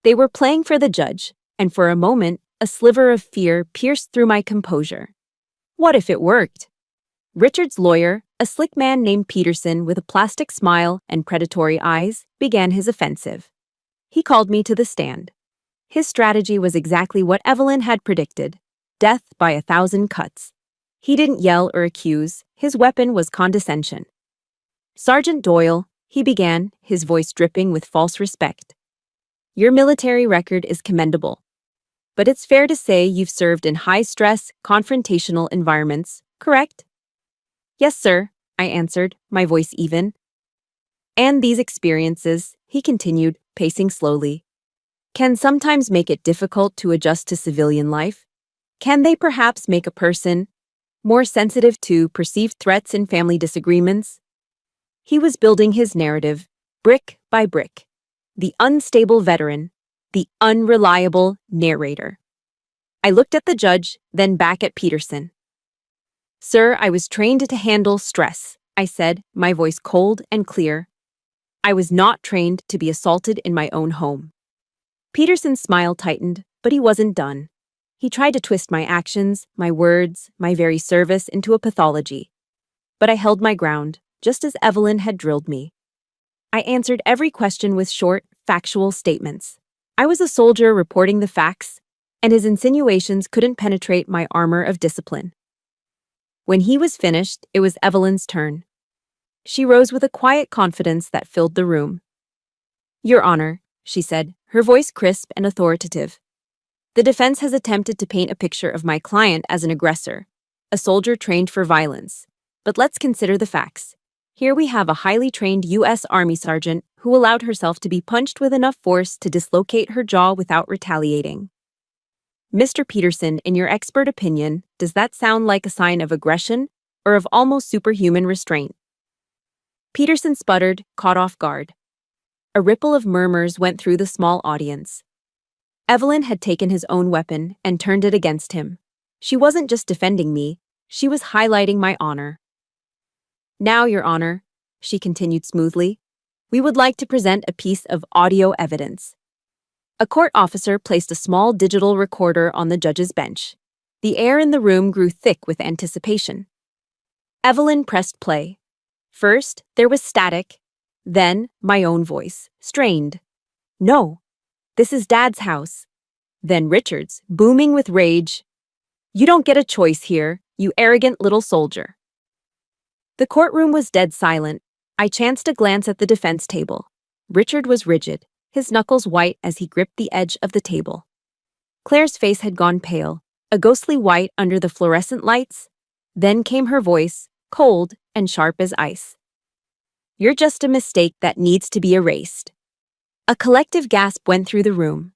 They were playing for the judge, and for a moment, a sliver of fear pierced through my composure. What if it worked? Richard's lawyer, a slick man named Peterson with a plastic smile and predatory eyes, began his offensive. He called me to the stand. His strategy was exactly what Evelyn had predicted: death by 1,000 cuts. He didn't yell or accuse. His weapon was condescension. "Sergeant Doyle," he began, his voice dripping with false respect. "Your military record is commendable. But it's fair to say you've served in high-stress, confrontational environments, correct?" "Yes, sir," I answered, my voice even. "And these experiences," he continued, pacing slowly, "can sometimes make it difficult to adjust to civilian life. Can they perhaps make a person more sensitive to perceived threats and family disagreements?" He was building his narrative, brick by brick. The unstable veteran, the unreliable narrator. I looked at the judge, then back at Peterson. "Sir, I was trained to handle stress," I said, my voice cold and clear. "I was not trained to be assaulted in my own home." Peterson's smile tightened, but he wasn't done. He tried to twist my actions, my words, my very service into a pathology. But I held my ground, just as Evelyn had drilled me. I answered every question with short, factual statements. I was a soldier reporting the facts, and his insinuations couldn't penetrate my armor of discipline. When he was finished, it was Evelyn's turn. She rose with a quiet confidence that filled the room. "Your Honor," she said, her voice crisp and authoritative. "The defense has attempted to paint a picture of my client as an aggressor, a soldier trained for violence. But let's consider the facts. Here we have a highly trained U.S. Army sergeant who allowed herself to be punched with enough force to dislocate her jaw without retaliating. Mr. Peterson, in your expert opinion, does that sound like a sign of aggression or of almost superhuman restraint?" Peterson sputtered, caught off guard. A ripple of murmurs went through the small audience. Evelyn had taken his own weapon and turned it against him. She wasn't just defending me, she was highlighting my honor. "Now, Your Honor," she continued smoothly, "we would like to present a piece of audio evidence." A court officer placed a small digital recorder on the judge's bench. The air in the room grew thick with anticipation. Evelyn pressed play. First, there was static, then my own voice, strained. "No, this is Dad's house." Then Richard's, booming with rage. "You don't get a choice here, you arrogant little soldier." The courtroom was dead silent. I chanced a glance at the defense table. Richard was rigid, his knuckles white as he gripped the edge of the table. Claire's face had gone pale, a ghostly white under the fluorescent lights. Then came her voice, cold and sharp as ice. "You're just a mistake that needs to be erased." A collective gasp went through the room.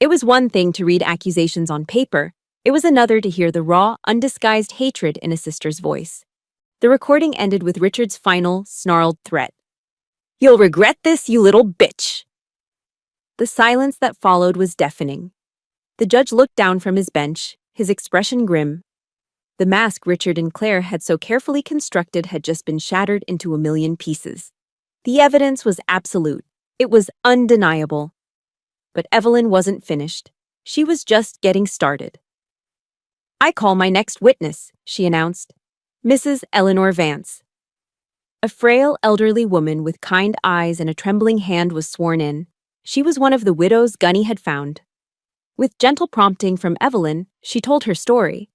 It was one thing to read accusations on paper, it was another to hear the raw, undisguised hatred in a sister's voice. The recording ended with Richard's final, snarled threat. "You'll regret this, you little bitch!" The silence that followed was deafening. The judge looked down from his bench, his expression grim. The mask Richard and Claire had so carefully constructed had just been shattered into a million pieces. The evidence was absolute. It was undeniable. But Evelyn wasn't finished. She was just getting started. "I call my next witness," she announced. "Mrs. Eleanor Vance." A frail, elderly woman with kind eyes and a trembling hand was sworn in. She was one of the widows Gunny had found. With gentle prompting from Evelyn, she told her story.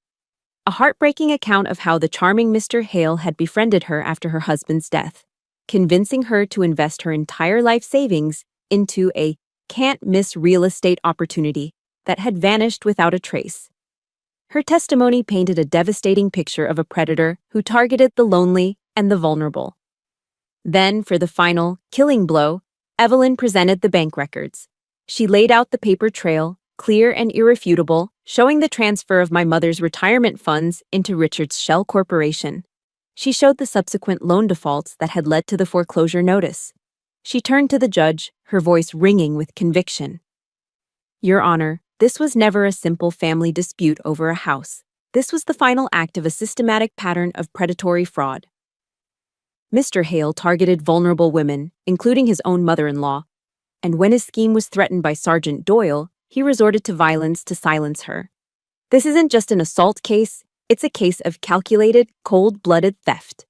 A heartbreaking account of how the charming Mr. Hale had befriended her after her husband's death, convincing her to invest her entire life savings into a can't-miss real estate opportunity that had vanished without a trace. Her testimony painted a devastating picture of a predator who targeted the lonely and the vulnerable. Then, for the final, killing blow, Evelyn presented the bank records. She laid out the paper trail, clear and irrefutable, showing the transfer of my mother's retirement funds into Richard's shell corporation. She showed the subsequent loan defaults that had led to the foreclosure notice. She turned to the judge, her voice ringing with conviction. "Your Honor, this was never a simple family dispute over a house. This was the final act of a systematic pattern of predatory fraud. Mr. Hale targeted vulnerable women, including his own mother-in-law, and when his scheme was threatened by Sergeant Doyle, he resorted to violence to silence her. This isn't just an assault case, it's a case of calculated, cold-blooded theft."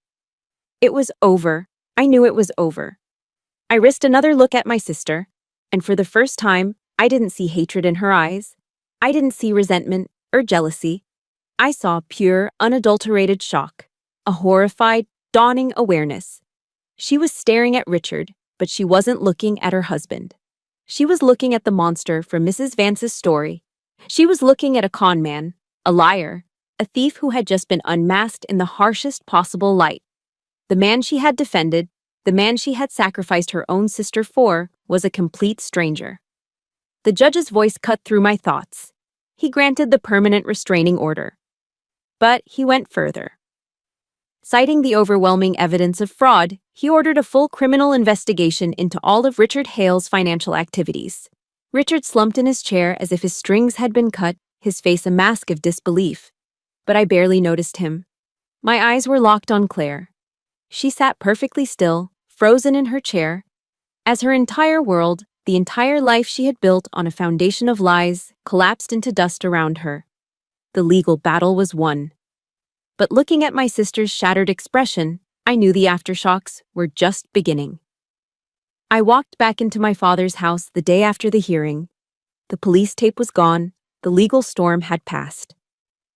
It was over. I knew it was over. I risked another look at my sister, and for the first time, I didn't see hatred in her eyes. I didn't see resentment or jealousy. I saw pure, unadulterated shock, a horrified, dawning awareness. She was staring at Richard, but she wasn't looking at her husband. She was looking at the monster from Mrs. Vance's story. She was looking at a con man, a liar, a thief who had just been unmasked in the harshest possible light. The man she had defended, the man she had sacrificed her own sister for, was a complete stranger. The judge's voice cut through my thoughts. He granted the permanent restraining order. But he went further. Citing the overwhelming evidence of fraud, he ordered a full criminal investigation into all of Richard Hale's financial activities. Richard slumped in his chair as if his strings had been cut, his face a mask of disbelief. But I barely noticed him. My eyes were locked on Claire. She sat perfectly still, frozen in her chair, as her entire world, the entire life she had built on a foundation of lies, collapsed into dust around her. The legal battle was won. But looking at my sister's shattered expression, I knew the aftershocks were just beginning. I walked back into my father's house the day after the hearing. The police tape was gone, the legal storm had passed.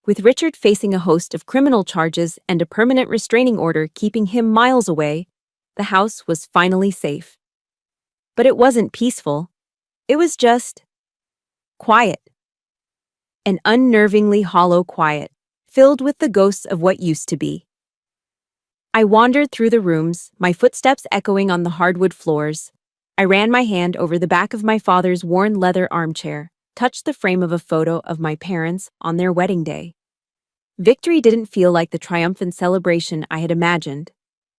With Richard facing a host of criminal charges and a permanent restraining order keeping him miles away, the house was finally safe. But it wasn't peaceful. It was just quiet. An unnervingly hollow quiet, filled with the ghosts of what used to be. I wandered through the rooms, my footsteps echoing on the hardwood floors. I ran my hand over the back of my father's worn leather armchair, touched the frame of a photo of my parents on their wedding day. Victory didn't feel like the triumphant celebration I had imagined.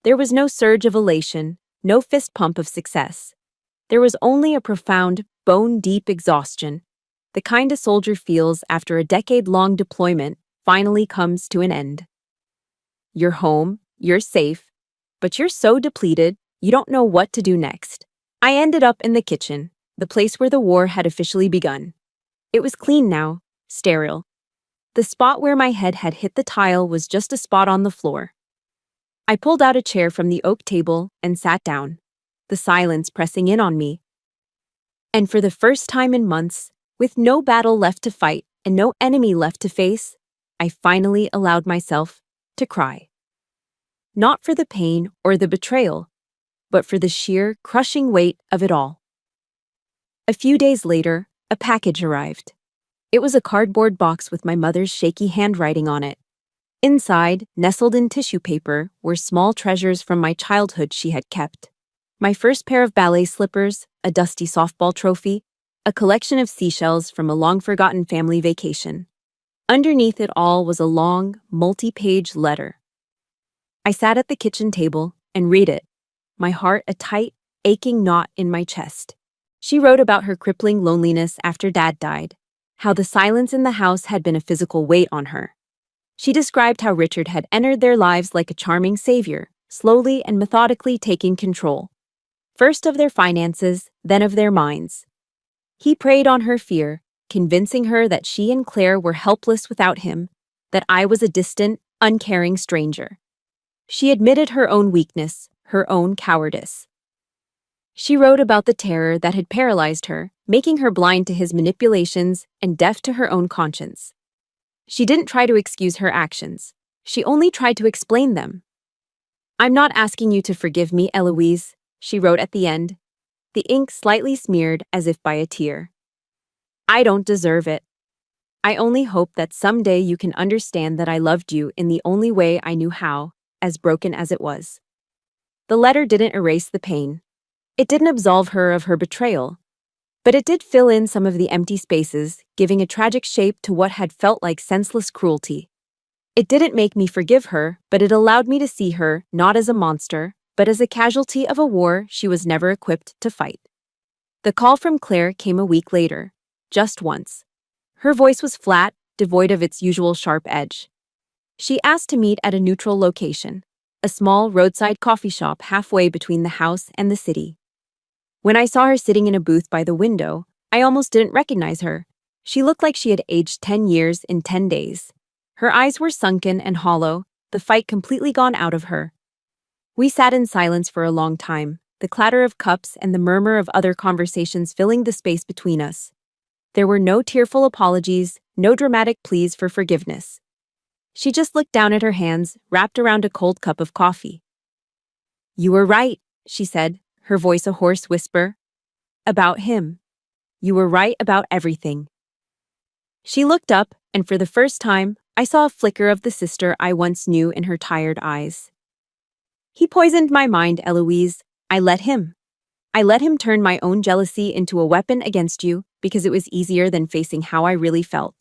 There was no surge of elation, no fist pump of success. There was only a profound, bone-deep exhaustion, the kind a soldier feels after a decade-long deployment finally comes to an end. You're home, you're safe, but you're so depleted, you don't know what to do next. I ended up in the kitchen, the place where the war had officially begun. It was clean now, sterile. The spot where my head had hit the tile was just a spot on the floor. I pulled out a chair from the oak table and sat down, the silence pressing in on me. And for the first time in months, with no battle left to fight and no enemy left to face, I finally allowed myself to cry. Not for the pain or the betrayal, but for the sheer, crushing weight of it all. A few days later, a package arrived. It was a cardboard box with my mother's shaky handwriting on it. Inside, nestled in tissue paper, were small treasures from my childhood she had kept. My first pair of ballet slippers, a dusty softball trophy, a collection of seashells from a long-forgotten family vacation. Underneath it all was a long, multi-page letter. I sat at the kitchen table and read it, my heart a tight, aching knot in my chest. She wrote about her crippling loneliness after Dad died, how the silence in the house had been a physical weight on her. She described how Richard had entered their lives like a charming savior, slowly and methodically taking control. First of their finances, then of their minds. He preyed on her fear, convincing her that she and Claire were helpless without him, that I was a distant, uncaring stranger. She admitted her own weakness, her own cowardice. She wrote about the terror that had paralyzed her, making her blind to his manipulations and deaf to her own conscience. She didn't try to excuse her actions. She only tried to explain them. "I'm not asking you to forgive me, Eloise," she wrote at the end, the ink slightly smeared as if by a tear. "I don't deserve it. I only hope that someday you can understand that I loved you in the only way I knew how, as broken as it was." The letter didn't erase the pain. It didn't absolve her of her betrayal. But it did fill in some of the empty spaces, giving a tragic shape to what had felt like senseless cruelty. It didn't make me forgive her, but it allowed me to see her not as a monster, but as a casualty of a war she was never equipped to fight. The call from Claire came a week later, just once. Her voice was flat, devoid of its usual sharp edge. She asked to meet at a neutral location, a small roadside coffee shop halfway between the house and the city. When I saw her sitting in a booth by the window, I almost didn't recognize her. She looked like she had aged 10 years in 10 days. Her eyes were sunken and hollow, the fight completely gone out of her. We sat in silence for a long time, the clatter of cups and the murmur of other conversations filling the space between us. There were no tearful apologies, no dramatic pleas for forgiveness. She just looked down at her hands, wrapped around a cold cup of coffee. "You were right," she said, her voice a hoarse whisper. "About him. You were right about everything." She looked up, and for the first time, I saw a flicker of the sister I once knew in her tired eyes. "He poisoned my mind, Eloise. I let him. I let him turn my own jealousy into a weapon against you because it was easier than facing how I really felt."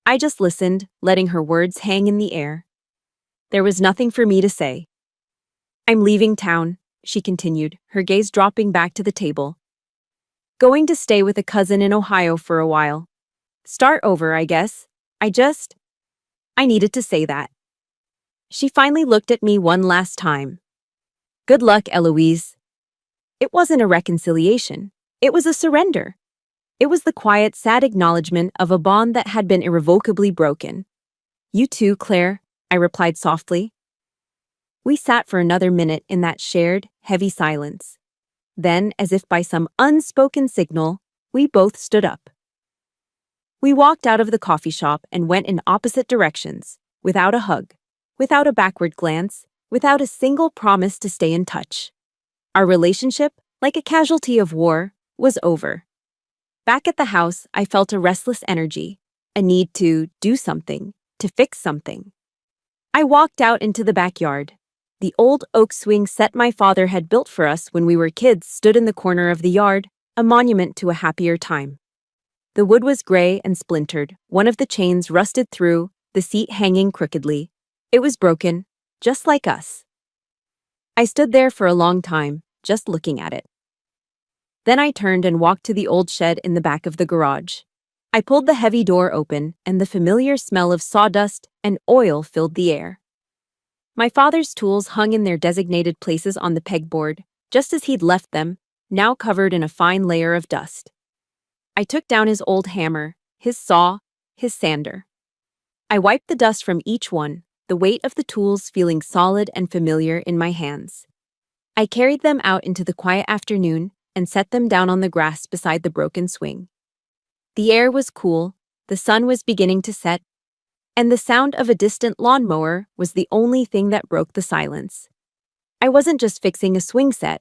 I just listened, letting her words hang in the air. There was nothing for me to say. "I'm leaving town," she continued, her gaze dropping back to the table. "Going to stay with a cousin in Ohio for a while. Start over, I guess. I needed to say that." She finally looked at me one last time. "Good luck, Eloise." It wasn't a reconciliation. It was a surrender. It was the quiet, sad acknowledgement of a bond that had been irrevocably broken. "You too, Claire," I replied softly. We sat for another minute in that shared, heavy silence. Then, as if by some unspoken signal, we both stood up. We walked out of the coffee shop and went in opposite directions, without a hug, without a backward glance, without a single promise to stay in touch. Our relationship, like a casualty of war, was over. Back at the house, I felt a restless energy, a need to do something, to fix something. I walked out into the backyard. The old oak swing set my father had built for us when we were kids stood in the corner of the yard, a monument to a happier time. The wood was gray and splintered, one of the chains rusted through, the seat hanging crookedly. It was broken, just like us. I stood there for a long time, just looking at it. Then I turned and walked to the old shed in the back of the garage. I pulled the heavy door open, and the familiar smell of sawdust and oil filled the air. My father's tools hung in their designated places on the pegboard, just as he'd left them, now covered in a fine layer of dust. I took down his old hammer, his saw, his sander. I wiped the dust from each one, the weight of the tools feeling solid and familiar in my hands. I carried them out into the quiet afternoon and set them down on the grass beside the broken swing. The air was cool, the sun was beginning to set, and the sound of a distant lawnmower was the only thing that broke the silence. I wasn't just fixing a swing set.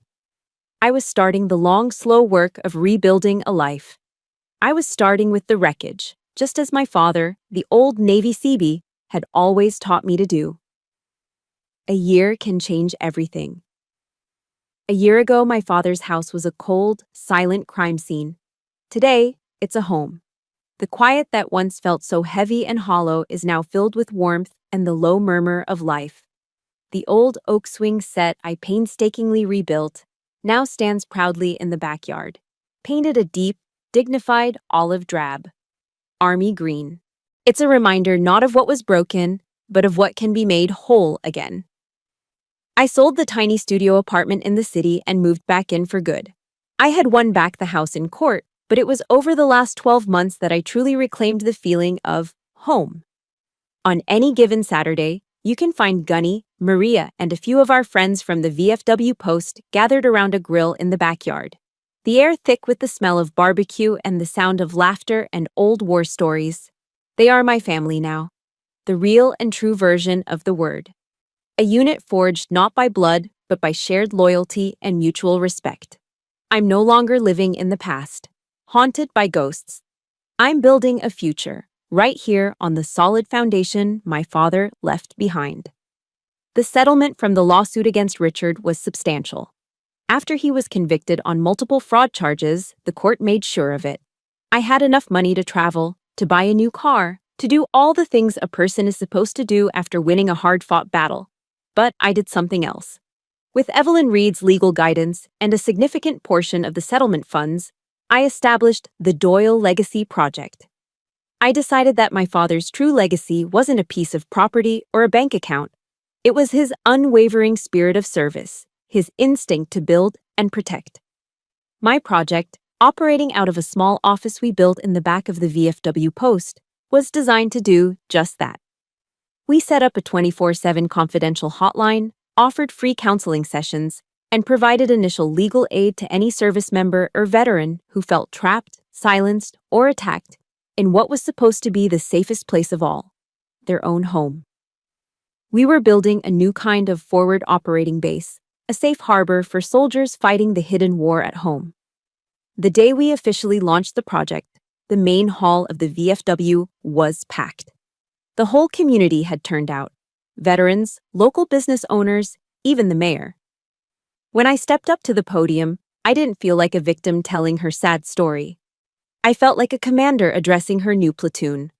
I was starting the long, slow work of rebuilding a life. I was starting with the wreckage, just as my father, the old Navy Seabee, had always taught me to do. A year can change everything. A year ago, my father's house was a cold, silent crime scene. Today, it's a home. The quiet that once felt so heavy and hollow is now filled with warmth and the low murmur of life. The old oak swing set I painstakingly rebuilt now stands proudly in the backyard, painted a deep, dignified olive drab, army green. It's a reminder not of what was broken, but of what can be made whole again. I sold the tiny studio apartment in the city and moved back in for good. I had won back the house in court, but it was over the last 12 months that I truly reclaimed the feeling of home. On any given Saturday, you can find Gunny, Maria, and a few of our friends from the VFW Post gathered around a grill in the backyard. The air thick with the smell of barbecue and the sound of laughter and old war stories. They are my family now, the real and true version of the word. A unit forged not by blood, but by shared loyalty and mutual respect. I'm no longer living in the past, haunted by ghosts. I'm building a future, right here on the solid foundation my father left behind. The settlement from the lawsuit against Richard was substantial. After he was convicted on multiple fraud charges, the court made sure of it. I had enough money to travel, to buy a new car, to do all the things a person is supposed to do after winning a hard-fought battle. But I did something else. With Evelyn Reed's legal guidance and a significant portion of the settlement funds, I established the Doyle Legacy Project. I decided that my father's true legacy wasn't a piece of property or a bank account. It was his unwavering spirit of service, his instinct to build and protect. My project, operating out of a small office we built in the back of the VFW Post, was designed to do just that. We set up a 24/7 confidential hotline, offered free counseling sessions, and provided initial legal aid to any service member or veteran who felt trapped, silenced, or attacked in what was supposed to be the safest place of all, their own home. We were building a new kind of forward operating base, a safe harbor for soldiers fighting the hidden war at home. The day we officially launched the project, the main hall of the VFW was packed. The whole community had turned out. Veterans, local business owners, even the mayor. When I stepped up to the podium, I didn't feel like a victim telling her sad story. I felt like a commander addressing her new platoon.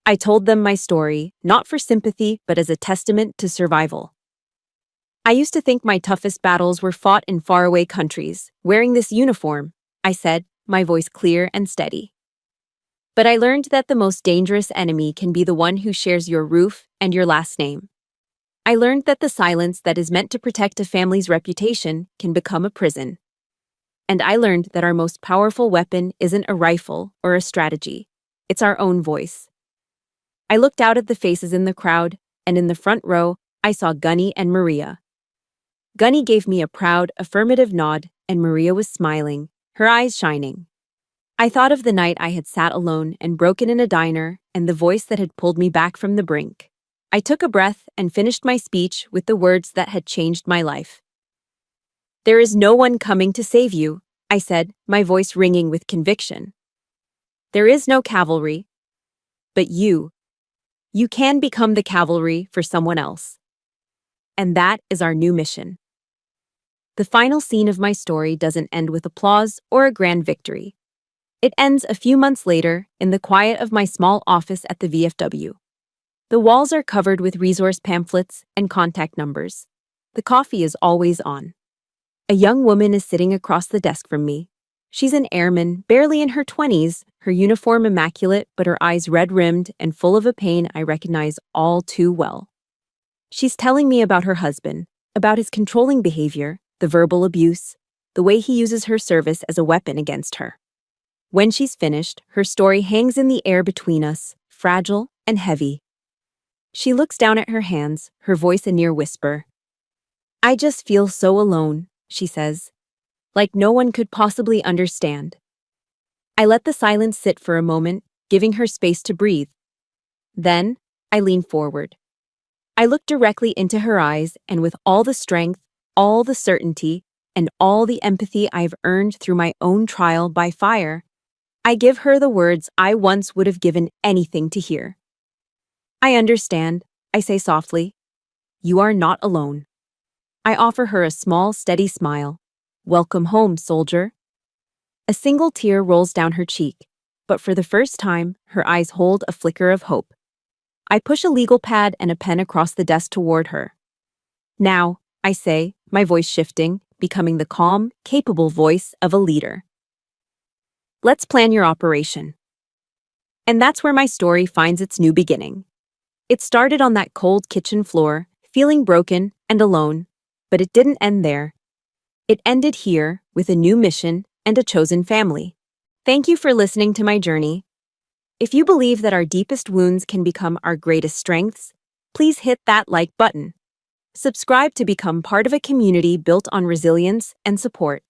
I told them my story, not for sympathy, but as a testament to survival. I used to think my toughest battles were fought in faraway countries, wearing this uniform, I said, my voice clear and steady. But I learned that the most dangerous enemy can be the one who shares your roof and your last name. I learned that the silence that is meant to protect a family's reputation can become a prison. And I learned that our most powerful weapon isn't a rifle or a strategy. It's our own voice. I looked out at the faces in the crowd, and in the front row, I saw Gunny and Maria. Gunny gave me a proud, affirmative nod, and Maria was smiling, her eyes shining. I thought of the night I had sat alone and broken in a diner and the voice that had pulled me back from the brink. I took a breath and finished my speech with the words that had changed my life. "There is no one coming to save you," I said, my voice ringing with conviction. "There is no cavalry, but you. You can become the cavalry for someone else. And that is our new mission." The final scene of my story doesn't end with applause or a grand victory. It ends a few months later in the quiet of my small office at the VFW. The walls are covered with resource pamphlets and contact numbers. The coffee is always on. A young woman is sitting across the desk from me. She's an airman, barely in her 20s, her uniform immaculate, but her eyes red-rimmed and full of a pain I recognize all too well. She's telling me about her husband, about his controlling behavior, the verbal abuse, the way he uses her service as a weapon against her. When she's finished, her story hangs in the air between us, fragile and heavy. She looks down at her hands, her voice a near whisper. "I just feel so alone," she says, "like no one could possibly understand." I let the silence sit for a moment, giving her space to breathe. Then, I lean forward. I look directly into her eyes, and with all the strength, all the certainty, and all the empathy I've earned through my own trial by fire, I give her the words I once would have given anything to hear. "I understand," I say softly. "You are not alone." I offer her a small, steady smile. "Welcome home, soldier." A single tear rolls down her cheek, but for the first time, her eyes hold a flicker of hope. I push a legal pad and a pen across the desk toward her. "Now," I say, my voice shifting, becoming the calm, capable voice of a leader. "Let's plan your operation." And that's where my story finds its new beginning. It started on that cold kitchen floor, feeling broken and alone, but it didn't end there. It ended here, with a new mission and a chosen family. Thank you for listening to my journey. If you believe that our deepest wounds can become our greatest strengths, please hit that like button. Subscribe to become part of a community built on resilience and support.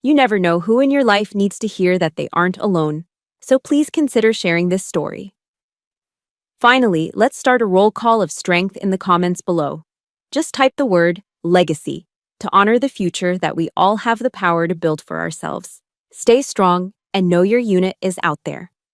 You never know who in your life needs to hear that they aren't alone, so please consider sharing this story. Finally, let's start a roll call of strength in the comments below. Just type the word legacy to honor the future that we all have the power to build for ourselves. Stay strong and know your unit is out there.